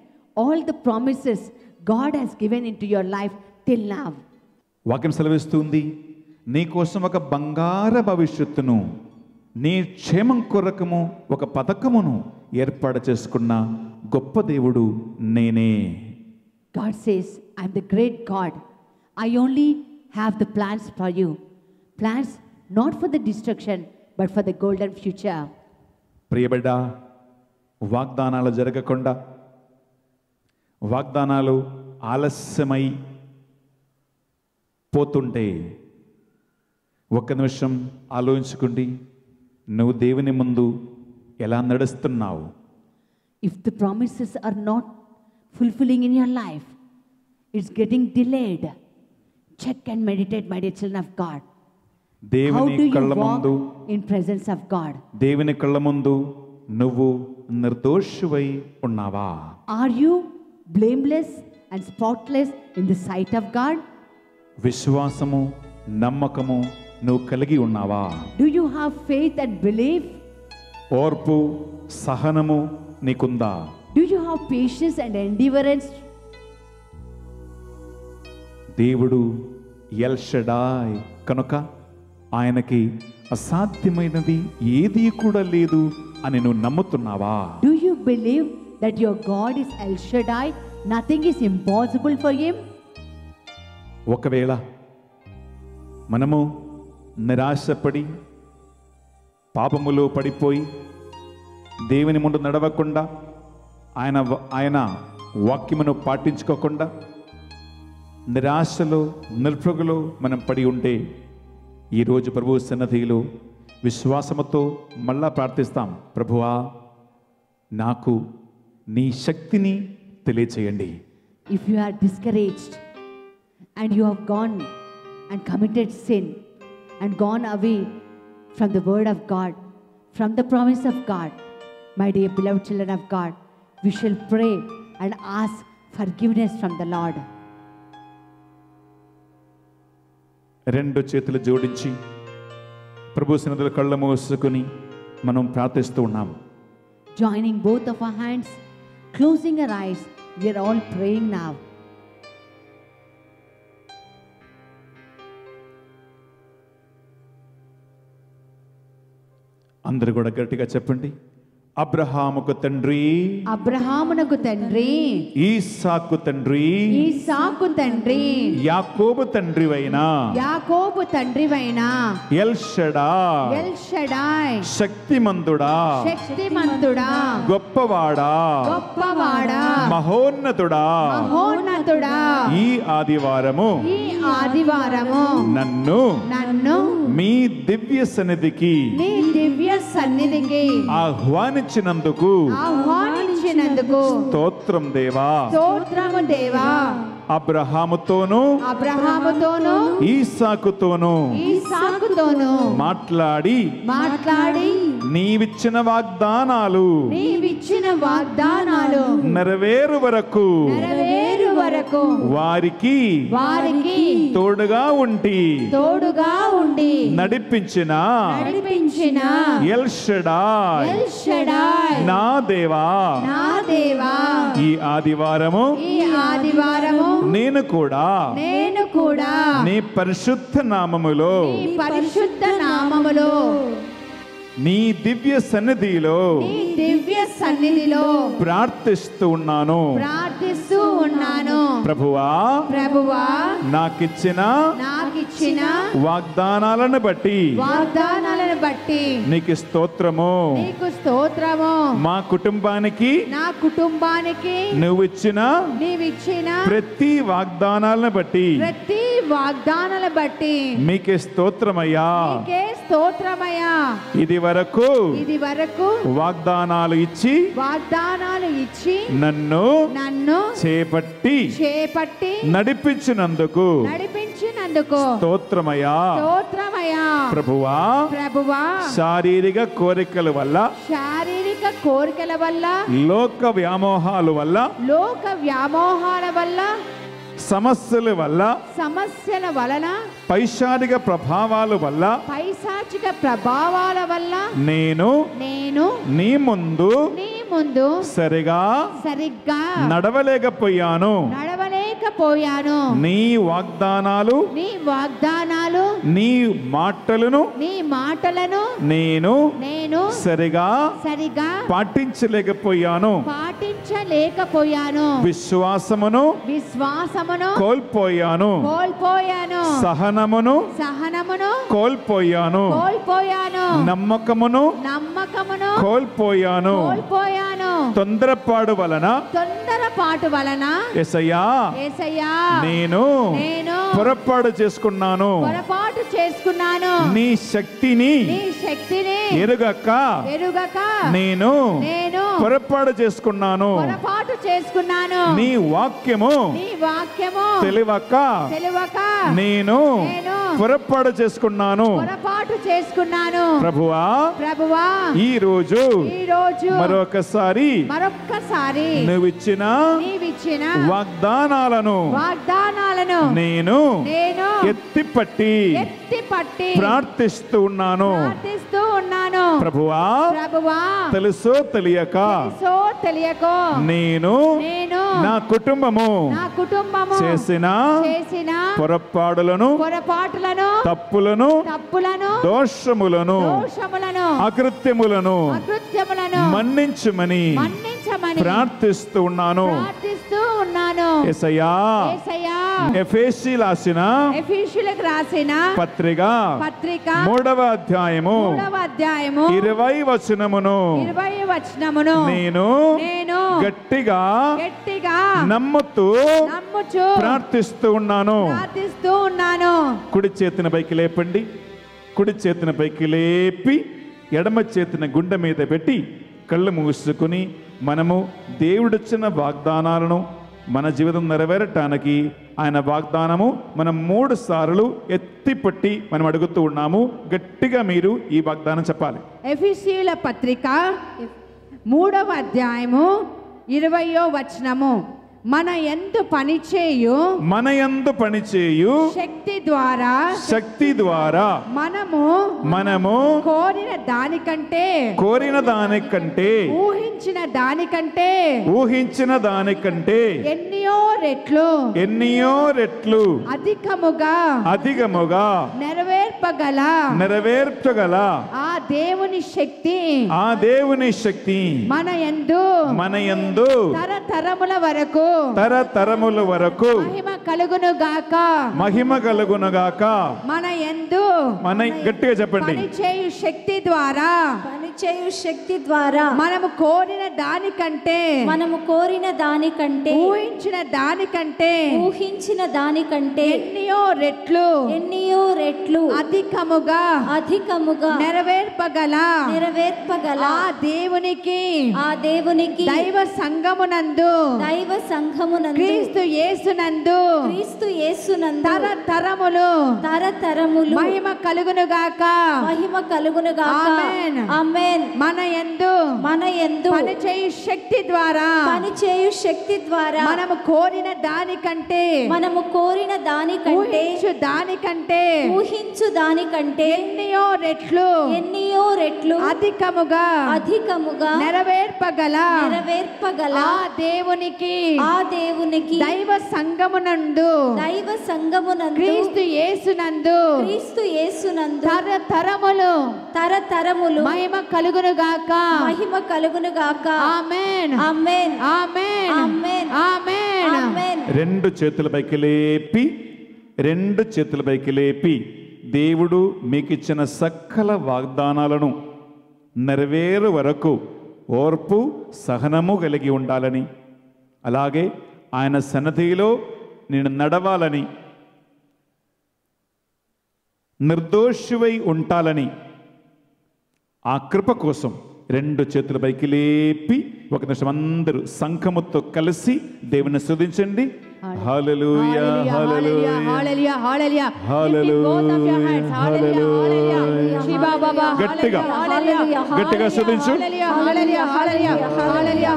all the promises God has given into your life till now. వాక్యం సెలవిస్తుంది, నీ కోసం ఒక బంగారు భవిష్యత్తును, నీ క్షేమం కొరకము ఒక పథకమును ఏర్పాటు చేసుకున్న గొప్ప దేవుడు నేనే. God says, I'm the great God. I only have the plans for you. Plans not for the destruction, but for the golden future. ప్రియబిడ్డ, వాగ్దానాలు జరగకుండా, వాగ్దానాలు ఆలస్యమై పోతుంటే ఒక్క నిమిషం ఆలోచించుకోండి, నువ్వు దేవుని ముందు ఎలా నడుస్తున్నావు? If the promises are not fulfilling in your life, it's getting delayed. Check and meditate, my dear children of God. How దేవుని do you కళ్ళ walk ముందు, in presence of God? దేవుని కళ్ళ ముందు నువ్వు నిర్దోషివై ఉన్నావా? Are you blameless and spotless in the sight of God? విశ్వాసము, నమ్మకము నువ్వు కలిగి ఉన్నావా? Do you have faith and belief? ఓర్పు, సహనము నీకుందా? Do you have patience and endurance? దేవుడు ఎల్ షడాయ్ కనుక ఆయనకి అసాధ్యమైనది ఏది కూడా లేదు అని నువ్వు నమ్ముతున్నావా? Do you believe that your God is El Shaddai? Nothing is impossible for him? ఒకవేళ మనము నిరాశపడి పాపములో పడిపోయి దేవుని ముందు నడవకుండా, ఆయన వాక్యమును పాటించుకోకుండా నిరాశలో నిరుపృగలో మనం పడి ఉంటే ఈరోజు ప్రభు సన్నిధిలో విశ్వాసముతో మళ్ళా ప్రార్థిస్తాం. ప్రభువా, నాకు నీ శక్తిని తెలియచేయండి. If you are discouraged and you have gone and committed sin and gone away from the word of God, from the promise of God, my dear beloved children of God, we shall pray and ask forgiveness from the Lord. రెండు చేతులు జోడించి ప్రభు సన్నిధిలో కళ్ళు మూసుకొని మనం ప్రార్థిస్తూ ఉన్నాం. Joining both of our hands, closing our eyes, we are all praying now. అందరూ కూడా గట్టిగా చెప్పండి. అబ్రహాముకు తండ్రి, అబ్రహామునకు తండ్రి, ఈసాకు తండ్రి, ఈసాకు తండ్రి, యాకోబు తండ్రివైన, యాకోబు తండ్రివైన, ఎల్ షడాయ్, ఎల్ షడాయ్, శక్తిమంతుడా, శక్తిమంతుడా, గొప్పవాడా, గొప్పవాడా, మహోన్నతుడా, మహోన్నతుడా, ఈ ఆదివారము ఈ ఆదివారము నన్ను మీ దివ్య సన్నిధికి నీ దివ్య సన్నిధికి ఆహ్వానించినందుకు స్తోత్రం దేవా, స్తోత్రము దేవా. అబ్రహాముతోను ఈసాకుతోను మాట్లాడి నీవిచ్చిన వాగ్దానాలు నెరవేరు వరకు వారికి తోడుగా ఉండి నడిపించిన ఎల్ షడాయ్ నా దేవా, ఈ ఆదివారము నేను కూడా నీ పరిశుద్ధ నామములో నీ దివ్య సన్నిధిలో ప్రార్థిస్తూ ఉన్నాను. ప్రభువా, నాకిచ్చిన వాగ్దానాలను బట్టి నీకు స్తోత్రము. మా కుటుంబానికి నువ్వు ఇచ్చిన ప్రతి వాగ్దానాలను బట్టి మీకే స్తోత్రమయ్యా. ఇది వరకు వాగ్దానాలు ఇచ్చి నన్ను చేపట్టి నడిపించినందుకు స్తోత్రమయ్యా. ప్రభువా, శారీరక కోరికల వల్ల లోక వ్యామోహాల వల్ల సమస్యల వలన పైశాచిక ప్రభావాల వల్ల నేను నీ ముందు సరిగా నడవలేకపోయాను. నీ వాగ్దానాలు నీ మాటలను నేను సరిగా పాటించలేకపోయాను. విశ్వాసమును కోల్పోయాను. సహనమును కోల్పోయాను. నమ్మకమును కోల్పోయాను. తొందరపాటు వలన యేసయ్యా నేను పొరపాటు చేసుకున్నాను. నీ శక్తిని ఎరుగక నేను పొరపాటు చేసుకున్నాను. నీ వాక్యము తెలియక నేను పొరపాటు చేసుకున్నాను. ప్రభువా, ఈ రోజు మరొకసారి నువ్విచ్చిన వాగ్దానాలను నేను ఎత్తిపట్టి ప్రార్థిస్తూ ఉన్నాను. ప్రభువా, తెలుసో తెలియక నేను నా కుటుంబము చేసిన పొరపాటులను తప్పులను దోషములను అకృత్యములను మన్నించమని ప్రార్థిస్తూ ఉన్నాను. ప్రార్థిస్తూ ఉన్నాను. యేసయ్యా యేసయ్యా ఎఫెసీయులకు రాసిన పత్రిక 3వ అధ్యాయము 20 వచనమును నేను గట్టిగా నమ్ముతూ ప్రార్థిస్తూ ఉన్నాను. కుడి చేతిని పైకి లేపండి. కుడి చేతిని పైకి లేపి ఎడమ చేతిని గుండె మీద పెట్టి కళ్ళు మూసుకుని మనము దేవుడిచ్చిన వాగ్దానాలను మన జీవితం నెరవేరటానికి ఆయన వాగ్దానము మనం 3 సార్లు ఎత్తిపట్టి మనం అడుగుతూ ఉన్నాము. గట్టిగా మీరు ఈ వాగ్దానం చెప్పాలి. ఎఫెసీయుల పత్రిక 3వ అధ్యాయము 20వ వచనము. మన యందు పనిచేయు శక్తి ద్వారా మనము కోరిన దానికంటే ఊహించిన దానికంటే ఎన్నో రెట్లు అధికముగా నెరవేర్పగల ఆ దేవుని శక్తి మన యందు తరతరముల వరకు మహిమ కలుగును గాక. మన యందు గట్టిగా చెప్పండి. పనిచేయు శక్తి ద్వారా మనము కోరిన దానికంటే ఊహించిన దానికంటే ఎన్నో రెట్లు అధికముగా నెరవేర్పగల ఆ దేవునికి దైవ సంఘమునందు క్రీస్తు యేసునందు తరతరములు మహిమ కలుగును గాక. ఆమేన్. మన యందు పనిచేయు శక్తి ద్వారా మనము కోరిన దానికంటే ఊహించు దానికంటే ఎన్నో రెట్లు అధికముగా నెరవేర్పగల ఆ దేవునికి దైవ సంఘమునందు క్రీస్తు యేసునందు తరతరములు మహిమ కలుగును గాక. ఆమేన్. రెండు చేతుల పైకి లేపి దేవుడు మీకు ఇచ్చిన సకల వాగ్దానాలను నెరవేరు వరకు ఓర్పు సహనము కలిగి ఉండాలని, అలాగే ఆయన సన్నిధిలో నేను నడవాలని, నిర్దోషివై ఉంటాలని ఆ కృప కోసం రెండు చేతుల పైకి లేపి ఒక నిమిషం అందరూ సంఘముతో కలిసి దేవుని స్తుతించండి. హల్లెలూయా హల్లెలూయా హల్లెలూయా హల్లెలూయా హల్లెలూయా. గట్టిగా గట్టిగా స్తుతించు. హల్లెలూయా hallelujah hallelujah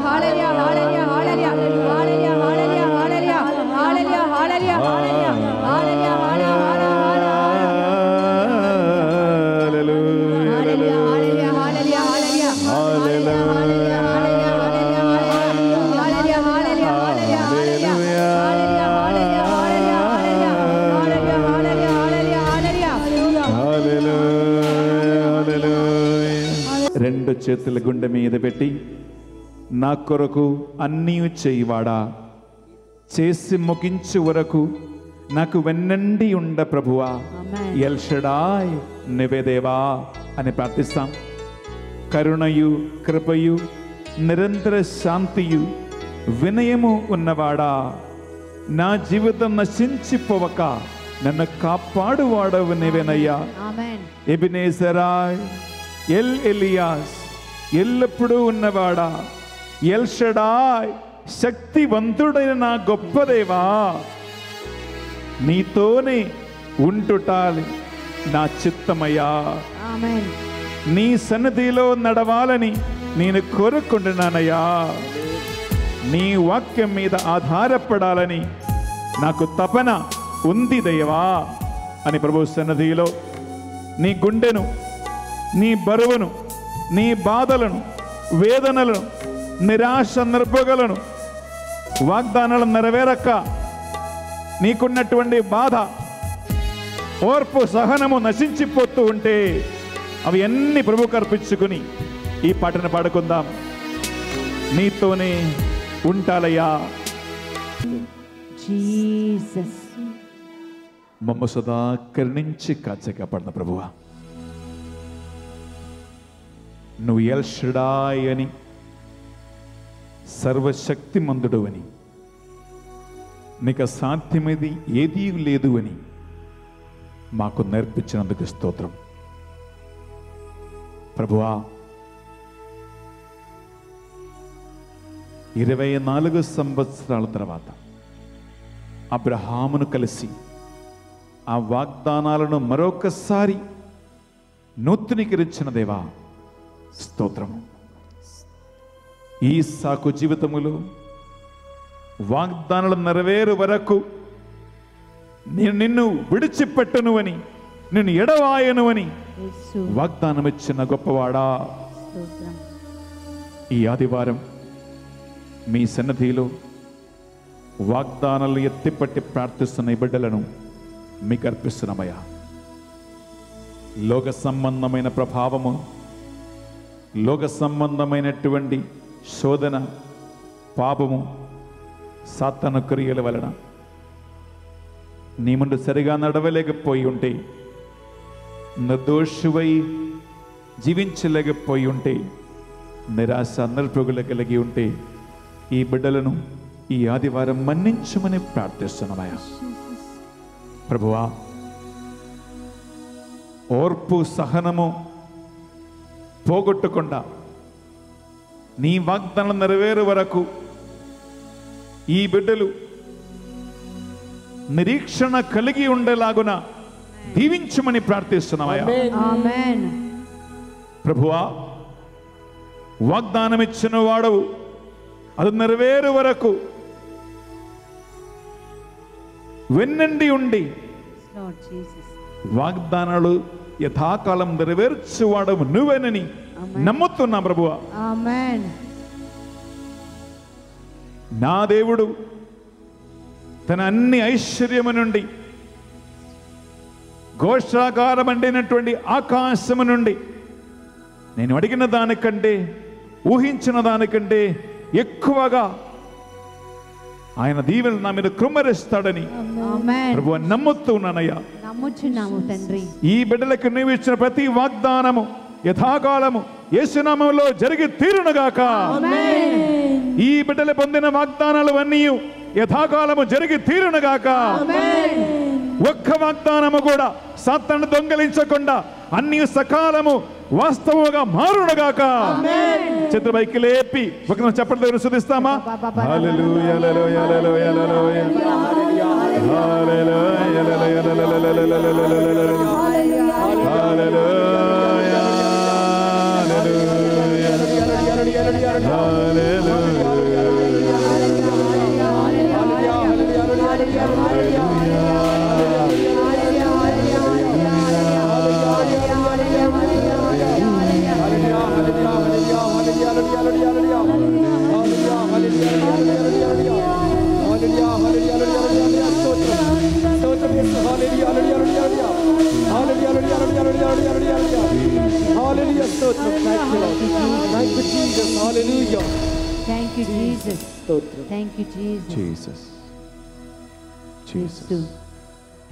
hallelujah hallelujah hallelujah hallelujah hallelujah hallelujah hallelujah hallelujah hallelujah హల్లెలూయా రెండు చేతుల గుండె మీద పెట్టి నా కొరకు అన్నీ చేయవాడా, చేసి ముగించు వరకు నాకు వెన్నండి ఉండ ప్రభువా, ఎల్ షడాయ్ నివేదేవా అని ప్రార్థిస్తాం. కరుణయు కృపయు నిరంతర శాంతియు వినయము ఉన్నవాడా, నా జీవితం నశించిపోవక నన్ను కాపాడువాడవు నీవేనయ్యా. ఎబినేజరాయ్ ఎల్ ఎలియాస్ ఎల్లప్పుడూ ఉన్నవాడా, ఎల్ షడాయ్ శక్తివంతుడైన నా గొప్ప దేవా, నీతోనే ఉంటుటాలి నా చిత్తమయ్యా. నీ సన్నిధిలో నడవాలని నేను కోరుకుంటున్నానయ్యా. నీ వాక్యం మీద ఆధారపడాలని నాకు తపన ఉంది దైవా అని ప్రభు సన్నిధిలో నీ గుండెను, నీ బరువును, నీ బాధలను, వేదనలను, నిరాశ నిర్భగలను, వాగ్దానాలు నెరవేరక నీకున్నటువంటి బాధ, ఓర్పు సహనము నశించిపోతూ ఉంటే అవి అన్ని ప్రభువుకు అర్పించుకుని ఈ పాటను పాడుకుందాం. నీతోనే ఉంటాలయ్యా, Jesus. మమ్మ సదా కరుణించి కాచే కాపాడిన ప్రభువా, నువ్వు ఎల్ షడాయ్ అని, సర్వశక్తిమంతుడు అని, నీకు అసాధ్యమేది ఏదీ లేదు అని మాకు నేర్పించినందుకు స్తోత్రం. ప్రభువా, 24 సంవత్సరాల తర్వాత అబ్రహామును కలిసి ఆ వాగ్దానాలను మరొకసారి నూతనీకరించిన దేవా స్తోత్రము. ఈ సాకు జీవితములో వాగ్దానాలు నెరవేరు వరకు నేను నిన్ను విడిచిపెట్టను అని, నిన్ను ఎడవాయను అని యేసు వాగ్దానం ఇచ్చిన గొప్పవాడా, స్తోత్రం. ఈ ఆదివారం మీ సన్నిధిలో వాగ్దానాలు ఎత్తిపట్టి ప్రార్థిస్తున్న ఈ బిడ్డలను మీకు అర్పిస్తున్నామయ్యా. లోక సంబంధమైన ప్రభావము, లోక సంబంధమైనటువంటి శోధన, పాపము, సాతాను క్రియల వలన నీ ముందు సరిగా నడవలేకపోయి ఉంటే, నిర్దోషువై జీవించలేకపోయి ఉంటే, నిరాశ నిరుపయోగులు కలిగి ఉంటే, ఈ బిడ్డలను ఈ ఆదివారం మన్నించమని ప్రార్థిస్తున్నామయ్యా. ప్రభువా, ఓర్పు సహనము పోగొట్టకుండా నీ వాగ్దానం నెరవేరు వరకు ఈ బిడ్డలు నిరీక్షణ కలిగి ఉండేలాగున దీవించమని ప్రార్థిస్తున్నామయ్యా. ఆమేన్. ప్రభువా, వాగ్దానం ఇచ్చిన వాడవు, అది నెరవేరు వరకు వెన్నండి ఉండి Lord Jesus. వాగ్దానాలు యథాకాలం నెరవేర్చువాడవు నువ్వేనని నమ్ముతున్నా ప్రభువా. ఆమేన్. నా దేవుడు తన అన్ని ఐశ్వర్యము నుండి, ఘోషాకారమండినటువంటి ఆకాశము నుండి నేను అడిగిన దానికంటే, ఊహించిన దానికంటే ఎక్కువగా ఆయన దీవెనలు నా మీద కృమ్మరిస్తాడని ఆమేన్. ప్రభువా నమ్ముతున్నానయ్యా. నమ్ముచున్నాము తండ్రి. ఈ బిడ్డలకు నీవు ఇచ్చిన ప్రతి వాగ్దానము యథాకాలము యేసునామములో జరిగి తీరునుగాక. ఈ బిడ్డలు పొందిన వాగ్దానాలు అన్నీ యథాకాలము జరిగి తీరునుగాక. ఒక్క వాగ్దానము కూడా సాతాను దొంగలించకుండా అన్ని సకాలము వాస్తవముగా మారునుగాక. చేతులపైకి లేపి ఒక చెప్పడం దగ్గర శుద్ధిస్తామా? హల్లెలూయా, hallelujah, hallelujah, hallelujah, Thank you, Jesus. Thank you, Jesus. Jesus, Jesus.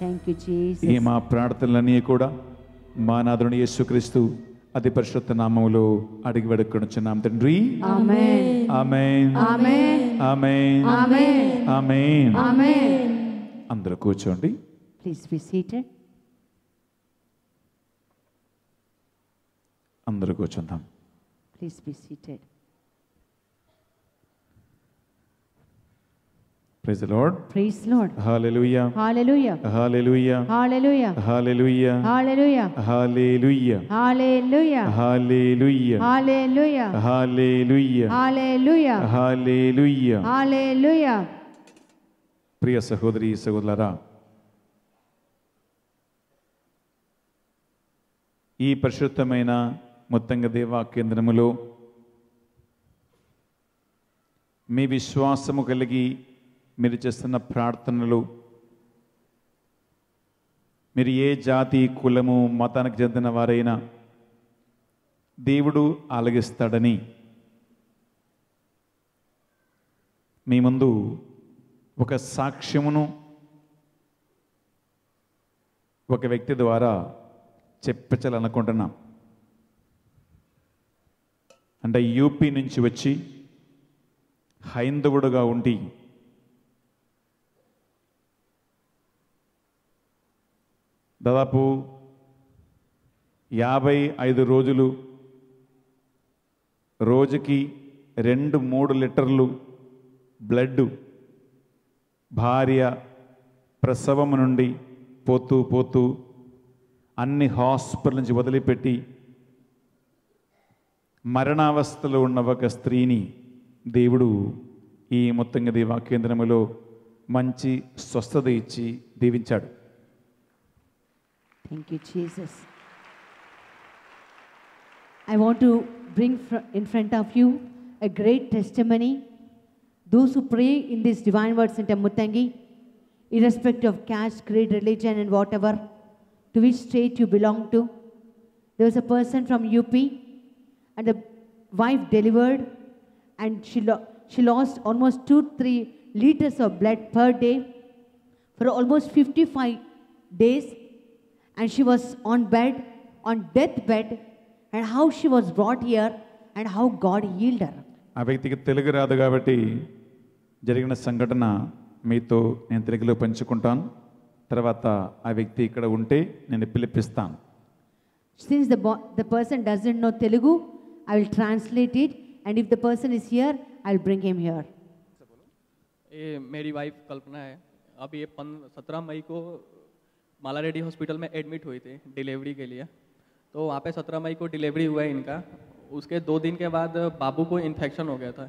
Thank you, Jesus. ఈ మా ప్రార్థనలన్నీ కూడా మా నాథుని యేసుక్రీస్తు అతి పరిశుద్ధ నామములో అడిగి వేడుకొనుచున్నాం తండ్రి. Amen. ఆమేన్, Amen. ఆమేన్, Amen. ఆమేన్. Amen. అందరూ కూర్చోండి. Please be seated. అందరూ కూర్చుందాం. Please be seated. Praise the lord. Praise Lord. Hallelujah, Hallelujah. Hallelujah, Hallelujah. Hallelujah, Hallelujah. Hallelujah, Hallelujah. Hallelujah, Hallelujah. Hallelujah, Hallelujah. Hallelujah. Hallelujah. ప్రియ సహోదరి సహోదరులారా, ఈ పరిశుద్ధమైన మొత్తంగ దేవా కేంద్రములో మీ విశ్వాసము కలిగి మీరు చేస్తున్న ప్రార్థనలు, మీరు ఏ జాతి, కులము, మతానికి చెందిన వారైనా దేవుడు ఆలగిస్తాడని మీ ముందు ఒక సాక్ష్యమును ఒక వ్యక్తి ద్వారా చెప్పించాలనుకుంటున్నాం. అంటే యూపీ నుంచి వచ్చి హైందవుడుగా ఉండి దాదాపు 55 రోజులు రోజుకి 2-3 లీటర్లు బ్లడ్ భార్య ప్రసవం నుండి పోతూ పోతూ అన్ని హాస్పిటల్ నుంచి వదిలిపెట్టి మరణావస్థలో ఉన్న ఒక స్త్రీని దేవుడు ఈ ముత్తంగి వాక్యేంద్రములో మంచి స్వస్థత ఇచ్చి దీవించాడు. Thank you, Jesus. I want to bring in front of you a great testimony. Those who pray in this Divine Word Center Muttangi, irrespective of caste, creed, religion, and whatever, to which state you belong to. There was a person from UP, and the wife delivered, and she lost almost 2-3 liters of blood per day for almost 55 days. And she was on deathbed, and how she was brought here, and how God healed her. ఆ వ్యక్తికి తెలుగు రాదు కాబట్టి జరిగిన సంఘటన మీతో నేను తెలుగులో పంచుకుంటాను. తర్వాత ఆ వ్యక్తి ఇక్కడ ఉంటే నేను పిలిపిస్తాను. Since the person doesn't know Telugu, I will translate it, and if the person is here, I'll bring him here. ये मेरी वाइफ कल्पना है. अब ये 17 मई को माला रेड्डी हॉस्पिटल में एडमिट हुई थी डिलीवरी के लिए. तो वहाँ पे 17 मई को डिलीवरी हुआ है इनका. उसके 2 दिन के बाद बाबू को इन्फेक्शन हो गया था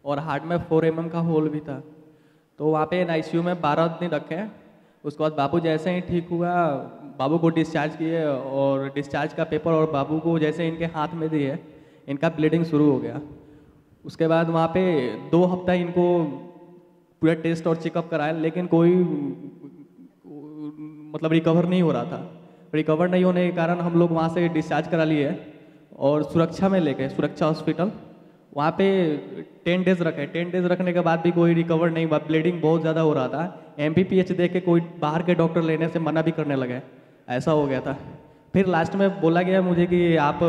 और हार्ट में 4 mm का होल भी था. तो वहाँ पे ICU में 12 दिन रखे. उसके बाद बाबू जैसे ही ठीक हुआ, बाबू को डिस्चार्ज किए और डिस्चार्ज का पेपर और बाबू को जैसे इनके हाथ में दिए, इनका ब्लीडिंग शुरू हो गया. उसके बाद वहाँ पे 2 हफ्ता इनको पूरा टेस्ट और चेकअप कराया, लेकिन कोई मतलब रिकवर नहीं हो रहा था. रिकवर नहीं होने के कारण हम लोग वहाँ से डिस्चार्ज करा लिए और सुरक्षा में लेके सुरक्षा हॉस्पिटल वहाँ पे 10 डेज रखे. 10 डेज रखने के बाद भी कोई रिकवर नहीं हुआ. ब्लीडिंग बहुत ज़्यादा हो रहा था. MPPH देख के कोई बाहर के डॉक्टर लेने से मना भी करने लगे. ऐसा हो गया था. फिर लास्ट में बोला गया मुझे कि आप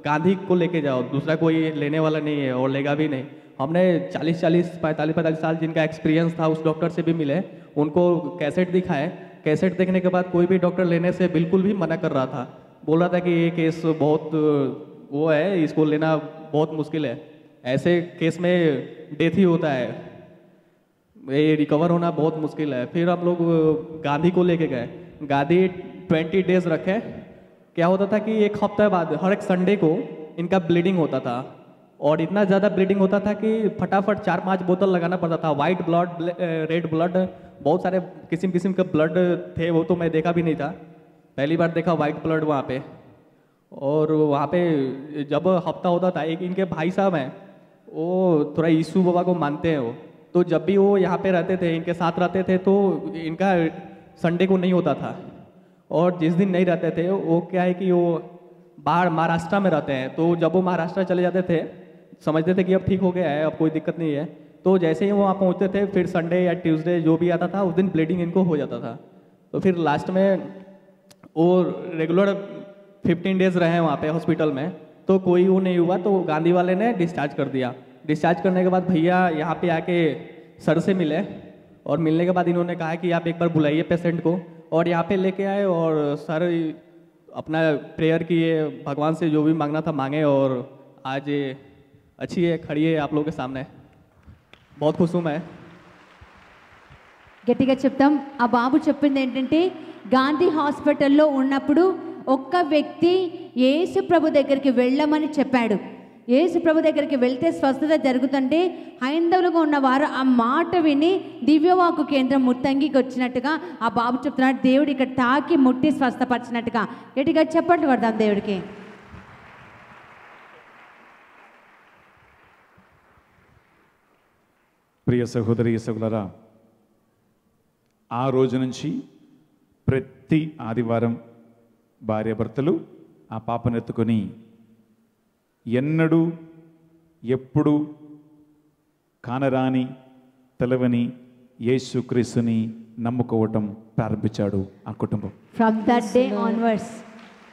गांधी को लेके जाओ, दूसरा कोई लेने वाला नहीं है और लेगा भी नहीं. हमने 45 साल जिनका एक्सपीरियंस था उस डॉक्टर से भी मिले, उनको कैसेट दिखाए. कैसेट देखने के बाद कोई भी डॉक्टर लेने से बिल्कुल भी मना कर रहा था. बोल रहा था कि ये केस बहुत वो है, इसको लेना बहुत मुश्किल है, ऐसे केस में डेथ ही होता है, ये रिकवर होना बहुत मुश्किल है. फिर हम लोग गांधी को लेके गए. गांधी 20 डेज रखे. क्या होता था कि 1 हफ्ते बाद हर एक संडे को इनका ब्लीडिंग होता था और इतना ज़्यादा ब्लीडिंग होता था कि फटाफट 4-5 बोतल लगाना पड़ता था. वाइट ब्लड, रेड ब्लड, बहुत सारे किस्म के ब्लड थे. वो तो मैं देखा भी नहीं था, पहली बार देखा वाइट ब्लड वहाँ पे. और वहाँ पे जब हफ्ता होता था, एक इनके भाई साहब हैं, वो थोड़ा यीशु बाबा को मानते हैं वो. तो जब भी वो यहाँ पे रहते थे, इनके साथ रहते थे, तो इनका संडे को नहीं होता था. और जिस दिन नहीं रहते थे वो क्या है कि वो बाहर महाराष्ट्र में रहते हैं. तो जब वो महाराष्ट्र चले जाते थे, समझते थे कि अब ठीक हो गया है, अब कोई दिक्कत नहीं है, तो जैसे ही वो वहाँ पहुँचते थे, फिर संडे या ट्यूसडे जो भी आता था उस दिन ब्लीडिंग इनको हो जाता था. तो फिर लास्ट में वो रेगुलर 15 डेज रहे वहाँ पे हॉस्पिटल में, तो कोई वो नहीं हुआ. तो गांधी वाले ने डिस्चार्ज कर दिया. डिस्चार्ज करने के बाद भैया यहाँ पे आके सर से मिले और मिलने के बाद इन्होंने कहा कि आप एक बार बुलाइए पेशेंट को. और यहाँ पे लेके आए और सर अपना प्रेयर किए, भगवान से जो भी मांगना था मांगे और आज अच्छी है, खड़ी है आप लोगों के सामने. बहुत खुश हूँ मैं. గట్టిగా చెప్తాం. ఆ బాబు చెప్పింది ఏంటంటే, గాంధీ హాస్పిటల్లో ఉన్నప్పుడు ఒక్క వ్యక్తి యేసు ప్రభు దగ్గరికి వెళ్ళమని చెప్పాడు. యేసు ప్రభు దగ్గరికి వెళ్తే స్వస్థత జరుగుతుంటే హైందవులుగా ఉన్నవారు ఆ మాట విని దివ్యవాకు కేంద్రం ముత్తంగికి వచ్చినట్టుగా ఆ బాబు చెప్తున్నాడు. దేవుడు ఇక్కడ తాకి ముట్టి స్వస్థపరిచినట్టుగా. గట్టిగా చెప్పట్లు పడదాం దేవుడికి. ప్రియ సహోదరి సహోదరులారా, ఆ రోజు నుంచి ప్రతి ఆదివారం భార్యాభర్తలు ఆ పాపను ఎత్తుకొని ఎన్నడూ ఎప్పుడు కానరాని తెలవని యేసుక్రీస్తుని నమ్ముకోవటం ప్రారంభించాడు ఆ కుటుంబం. From that day onwards,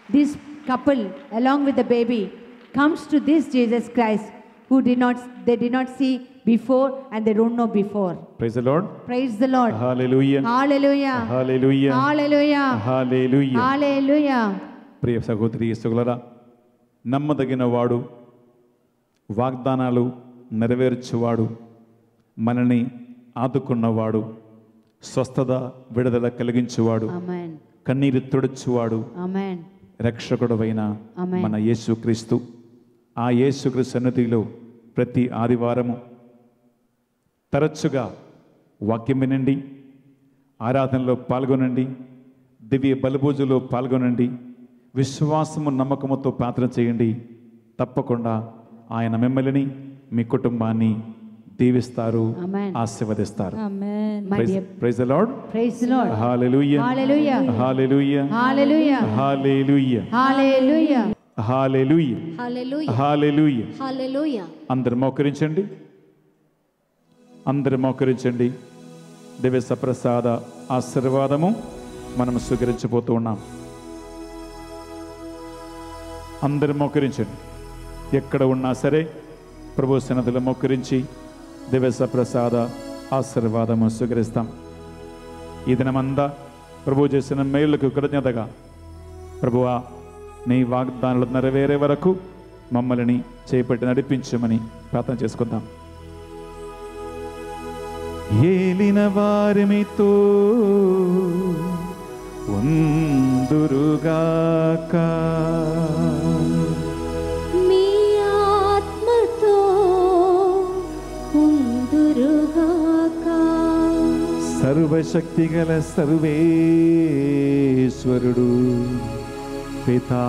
this couple, along with the baby, comes to this Jesus Christ, who they did not see before and they don't know before. Praise the lord. Praise the Lord. Hallelujah. Hallelujah. Hallelujah. Hallelujah. Hallelujah. Hallelujah. ప్రియ సహోదరి సహోదరులారా, నమ్మదగిన వాడు, వాగ్దానాలు నెరవేర్చువాడు, మనల్ని ఆదుకున్నవాడు, స్వస్థత విడుదల కలిగించువాడు, Amen. కన్నీరు తుడుచువాడు, Amen. రక్షకుడవైన Amen. మన యేసుక్రీస్తు. ఆ యేసుక్రీస్తు సన్నిధిలో ప్రతి ఆదివారము తరచుగా వాక్యం వినండి, ఆరాధనలో పాల్గొనండి, దివ్య బలిపూజలో పాల్గొనండి, విశ్వాసము నమ్మకముతో ప్రార్థన చేయండి. తప్పకుండా ఆయన మిమ్మల్ని మీ కుటుంబాన్ని దీవిస్తారు, Amen. ఆశీర్వదిస్తారు. ఆమేన్. My dear, praise the lord. praise the Lord. Hallelujah. Hallelujah. Hallelujah. Hallelujah. Hallelujah. Hallelujah. Hallelujah. Hallelujah. Hallelujah. హల్లెలూయా. అందరు మోకరించండి, అందరు మోకరించండి. దివ్య సప్రసాద ఆశీర్వాదము మనం స్వీకరించబోతూ ఉన్నాం. అందరు మోకరించండి. ఎక్కడ ఉన్నా సరే ప్రభు సన్నిధిలో మోకరించి దివ్య సప్రసాద ఆశీర్వాదము స్వీకరిస్తాం. ఈ దినమంతా ప్రభు చేసిన మేలుకు కృతజ్ఞతగా, ప్రభువా నీ వాగ్దానాలు నెరవేరే వరకు మమ్మల్ని చేపట్టి నడిపించమని ప్రార్థన చేసుకుందాం. ఏలిన వారి మీతో ఉందురుగాక, మీ ఆత్మతో ఉందురుగాక. సర్వశక్తి గల సర్వేశ్వరుడు పితా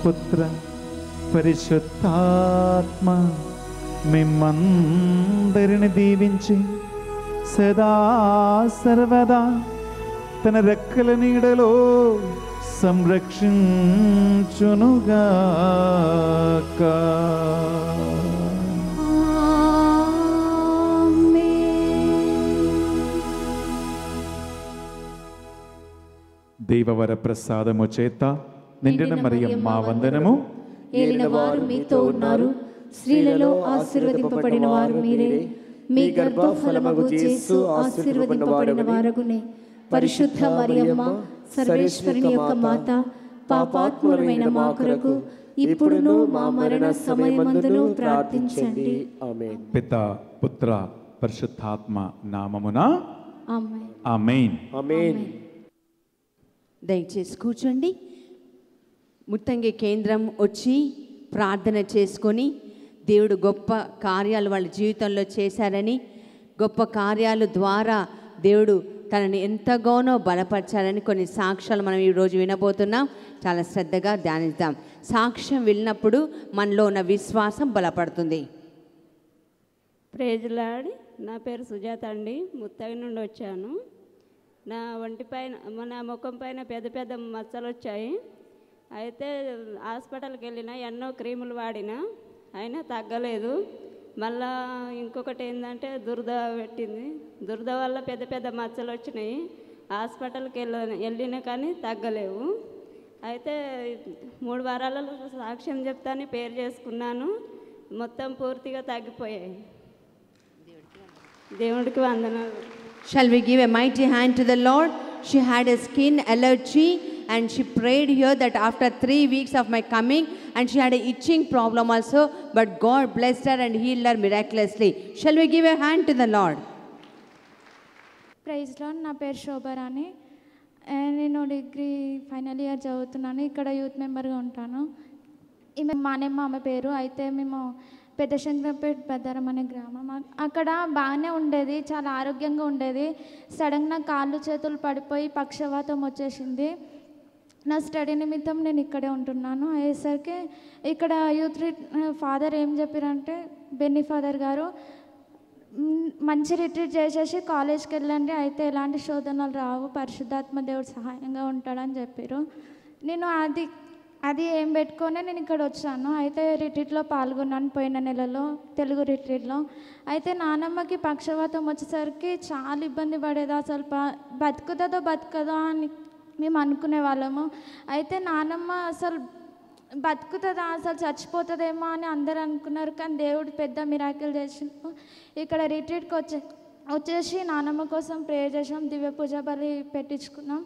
పుత్ర పరిశుద్ధాత్మ మిమ్మందరిని దీవించి సదా సర్వదా తన రెక్కల నీడలో సంరక్షించునుగాక. దేవవర ప్రసాదము చేత నిండిన మరియమ్మ వందనము. ఏలిన వారు మీతో ఉన్నారు, స్త్రీలలో ఆశీర్వదింపబడిన వారు మీరే. మీ గర్భఫలమగు యేసు ఆశీర్వదింపబడిన వారగునే. పరిశుద్ధ మరియమ్మ సర్వేశ్వరుని యొక్క మాత, పాపాత్ములమైన మా కొరకు ఇప్పుడును మా మరణ సమయమందును ప్రార్థించండి. ఆమేన్. పిత పుత్ర పరిశుద్ధాత్మ నామమున ఆమేన్. ఆమేన్. ఆమేన్. దయచేసి కూర్చోండి. ముత్తంగి కేంద్రం వచ్చి ప్రార్థన చేసుకొని దేవుడు గొప్ప కార్యాలు వాళ్ళ జీవితంలో చేశారని, గొప్ప కార్యాలు ద్వారా దేవుడు తనని ఎంతగానో బలపరచాలని కొన్ని సాక్ష్యాలు మనం ఈరోజు వినబోతున్నాం. చాలా శ్రద్ధగా ధ్యానిద్దాం. సాక్ష్యం విన్నప్పుడు మనలో ఉన్న విశ్వాసం బలపడుతుంది. Praise lord. నా పేరు సుజాత అండి. ముత్తగి నుండి వచ్చాను. నా ఒంటి పైన మన ముఖం పైన పెద్ద పెద్ద మచ్చలు వచ్చాయి. అయితే హాస్పిటల్కి వెళ్ళిన, ఎన్నో క్రీములు వాడినా అయినా తగ్గలేదు. మళ్ళా ఇంకొకటి ఏంటంటే దురద పెట్టింది. దురద వల్ల పెద్ద పెద్ద మచ్చలు వచ్చినాయి. హాస్పిటల్కి వెళ్ళినా కానీ తగ్గలేవు. అయితే 3 వారాలలో సాక్ష్యం చెప్తాను పేరు చేసుకున్నాను. మొత్తం పూర్తిగా తగ్గిపోయాయి. దేవుడికి వందనాలు. Shall we give a mighty hand to the Lord? She had a skin allergy and she prayed here that after 3 weeks of my coming, and she had a itching problem also, but God blessed her and healed her miraculously. Shall we give a hand to the Lord? Praise Lord. నా పేరు శోభారాణి. నేను degree final year చదువుతున్నాను. ఇక్కడ youth మెంబర్గా ఉంటాను. ఈమె మానేమ్మ ఆమె పేరు. అయితే మేము పెద్ద శంకరపేట పెద్దరం అనే గ్రామం. అక్కడ బాగానే ఉండేది, చాలా ఆరోగ్యంగా ఉండేది. సడన్గా కాళ్ళు చేతులు పడిపోయి పక్షవాతం వచ్చేసింది. నా స్టడీ నిమిత్తం నేను ఇక్కడే ఉంటున్నాను. అయ్యేసరికి ఇక్కడ యూత్ ఫాదర్ ఏం చెప్పారంటే, బెన్నీ ఫాదర్ గారు మంచి రిట్రీట్ చేసేసి కాలేజ్కి వెళ్ళండి, అయితే ఎలాంటి శోధనలు రావు, పరిశుద్ధాత్మ దేవుడు సహాయంగా ఉంటాడని చెప్పారు. నేను అది ఏం పెట్టుకొని నేను ఇక్కడ వచ్చాను. అయితే రిట్రీట్లో పాల్గొన్నాను పోయిన నెలలో, తెలుగు రిట్రీట్లో. అయితే నానమ్మకి పక్షవాతం వచ్చేసరికి చాలా ఇబ్బంది పడేది. అసలు బతుకుతుందో బతుకదో అని మేము అనుకునే వాళ్ళము. అయితే నానమ్మ అసలు బతుకుతుందా, అసలు చచ్చిపోతుందేమో అని అందరూ అనుకున్నారు. కానీ దేవుడు పెద్ద మిరాకిల్ చేసిండు. ఇక్కడ రిట్రీట్కి వచ్చేసి నానమ్మ కోసం ప్రేయర్ చేసాం, దివ్య పూజ బలి పెట్టించుకున్నాం.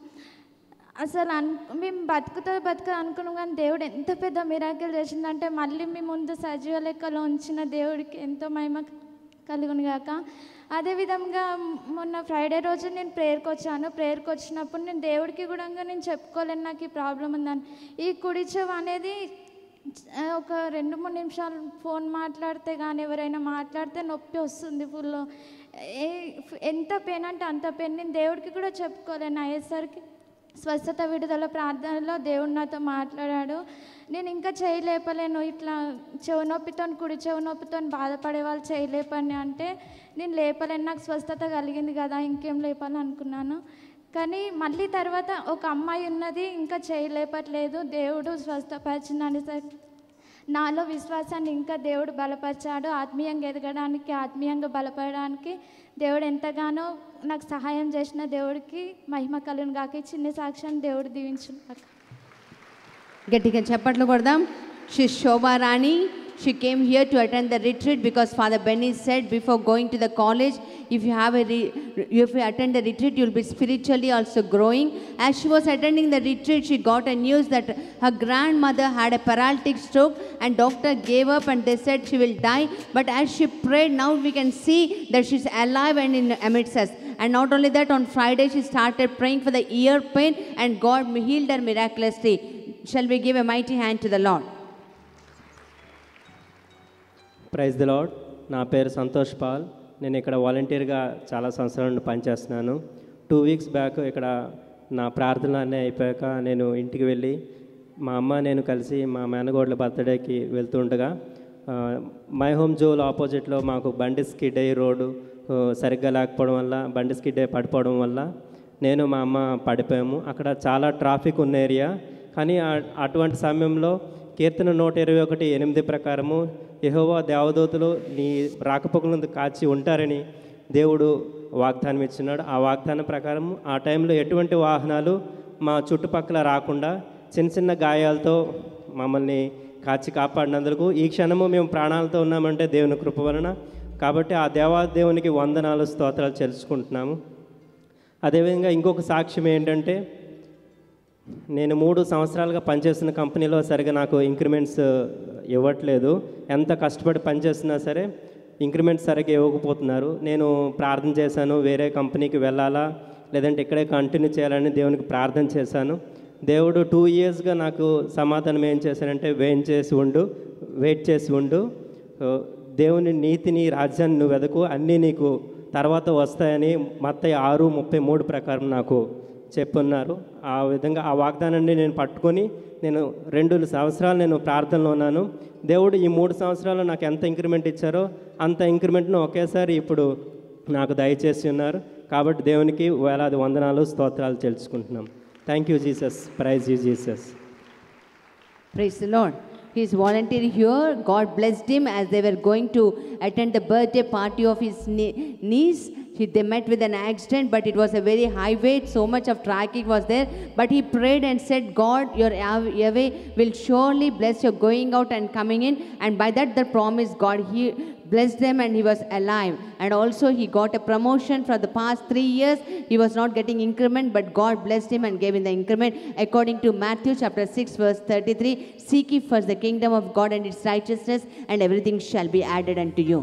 అసలు మేము బతుకుతుంది అనుకున్నాం, కానీ దేవుడు ఎంత పెద్ద మిరాకిల్ చేసిందంటే మళ్ళీ మీ ముందు సజీవ లెక్కలో ఉంచిన దేవుడికి ఎంతో మహిమ కలుగును గాక. అదేవిధంగా మొన్న ఫ్రైడే రోజు నేను ప్రేయర్కి వచ్చాను. ప్రేయర్కి వచ్చినప్పుడు నేను దేవుడికి కూడా నేను చెప్పుకోలేను నాకు ఈ ప్రాబ్లం ఉందని. ఈ కుడి చెవి అనేది ఒక 2-3 నిమిషాలు ఫోన్ మాట్లాడితే కానీ ఎవరైనా మాట్లాడితే నొప్పి వస్తుంది ఫుల్. ఎంత పెయిన్ అంటే అంత పెయిన్. నేను దేవుడికి కూడా చెప్పుకోలేను. అయ్యేసరికి స్వస్థత విడుదల ప్రార్థనలో దేవుడు నాతో మాట్లాడాడు. నేను ఇంకా చేయలేపలేను, ఇట్లా చెవు నొప్పితో కుడి చెవు నొప్పితో బాధపడే వాళ్ళు చేయలేపని అంటే నేను లేపలేను, నాకు స్వస్థత కలిగింది కదా ఇంకేం లేపాలి అనుకున్నాను. కానీ మళ్ళీ తర్వాత ఒక అమ్మాయి ఉన్నది ఇంకా చేయలేపట్లేదు, దేవుడు స్వస్థపరిచిందని సార్ నాలో విశ్వాసాన్ని ఇంకా దేవుడు బలపరిచాడు. ఆత్మీయంగా ఎదగడానికి, ఆత్మీయంగా బలపడడానికి దేవుడు ఎంతగానో నాకు సహాయం చేసిన దేవుడికి మహిమ కలుగును గాక. చిన్న సాక్ష్యాన్ని దేవుడు దీవించును గాక. గట్టిగా చప్పట్లు కొడదాం. She Shobha Rani. She came here to attend the retreat because Father Benny said before going to the college, if you attend the retreat, you'll be spiritually also growing. As she was attending the retreat, she got a news that her grandmother had a paralytic stroke and doctor gave up and they said she will die. But as she prayed, now we can see that she's alive and in amidst us. And not only that, on Friday she started praying for the ear pain and God healed her miraculously. Shall we give a mighty hand to the Lord? Praise the Lord. నా పేరు Santosh Paul. నేను ఇక్కడ వాలంటీర్గా చాలా సంవత్సరాల నుండి పనిచేస్తున్నాను. 2 weeks back ఇక్కడ నా ప్రార్థనలు అన్నీ అయిపోయాక నేను ఇంటికి వెళ్ళి మా అమ్మ నేను కలిసి మా మేనగోడ్ల బర్త్డేకి వెళ్తుండగా మై హోమ్ జోల్ ఆపోజిట్లో మాకు బండి స్కిడ్ అయ్యి రోడ్డు సరిగ్గా లేకపోవడం వల్ల, బండి స్కిడ్ అయ్యి పడిపోవడం వల్ల నేను మా అమ్మ పడిపోయాము. అక్కడ చాలా ట్రాఫిక్ ఉన్న ఏరియా. కానీ అటువంటి సమయంలో కీర్తన 121:8 ప్రకారము యెహోవా దేవదూతలు నీ రాకపోకలందు కాచి ఉంటారని దేవుడు వాగ్దానం ఇచ్చినాడు. ఆ వాగ్దానం ప్రకారం ఆ టైంలో ఎటువంటి వాహనాలు మా చుట్టుపక్కల రాకుండా చిన్న చిన్న గాయాలతో మమ్మల్ని కాచి కాపాడినందుకు ఈ క్షణము మేము ప్రాణాలతో ఉన్నామంటే దేవుని కృప వలన. కాబట్టి ఆ దేవాదేవునికి వందనాలు స్తోత్రాలు చెల్లించుకుంటున్నాము. అదేవిధంగా ఇంకొక సాక్ష్యం ఏంటంటే, నేను 3 సంవత్సరాలుగా పనిచేస్తున్న కంపెనీలో సరిగా నాకు ఇంక్రిమెంట్స్ ఇవ్వట్లేదు. ఎంత కష్టపడి పనిచేస్తున్నా సరే ఇంక్రిమెంట్స్ సరిగ్గా ఇవ్వకపోతున్నారు. నేను ప్రార్థన చేశాను, వేరే కంపెనీకి వెళ్ళాలా లేదంటే ఇక్కడే కంటిన్యూ చేయాలని దేవునికి ప్రార్థన చేశాను. దేవుడు 2 ఇయర్స్గా నాకు సమాధానం ఏం చేశానంటే, వెయిట్ చేసి ఉండు, దేవుని నీతిని రాజ్యాన్ని నువ్వు వెదకు, అన్నీ నీకు తర్వాత వస్తాయని మత్తయి 6:33 ప్రకారం నాకు చెప్పున్నారు. ఆ విధంగా ఆ వాగ్దానాన్ని నేను పట్టుకొని నేను 2 సంవత్సరాలు నేను ప్రార్థనలో ఉన్నాను. దేవుడు ఈ 3 సంవత్సరాలు నాకు ఎంత ఇంక్రిమెంట్ ఇచ్చారో అంత ఇంక్రిమెంట్ను ఒకేసారి ఇప్పుడు నాకు దయచేసి ఉన్నారు. కాబట్టి దేవునికి వేలాది వందనాలు స్తోత్రాలు చెల్లించుకుంటున్నాం. Thank you Jesus. Praise you Jesus. Praise the Lord. He is volunteering here. God blessed him as they were going to attend the birthday party of his niece. They met with an accident, but it was a very highway. So much of traffic was there. But he prayed and said, God, your Yahweh will surely bless your going out and coming in. And by that, the promise, God, he blessed them and he was alive. And also he got a promotion for the past 3 years. He was not getting increment, but God blessed him and gave him the increment. According to Matthew chapter 6 verse 33, seek ye first the kingdom of God and its righteousness, and everything shall be added unto you.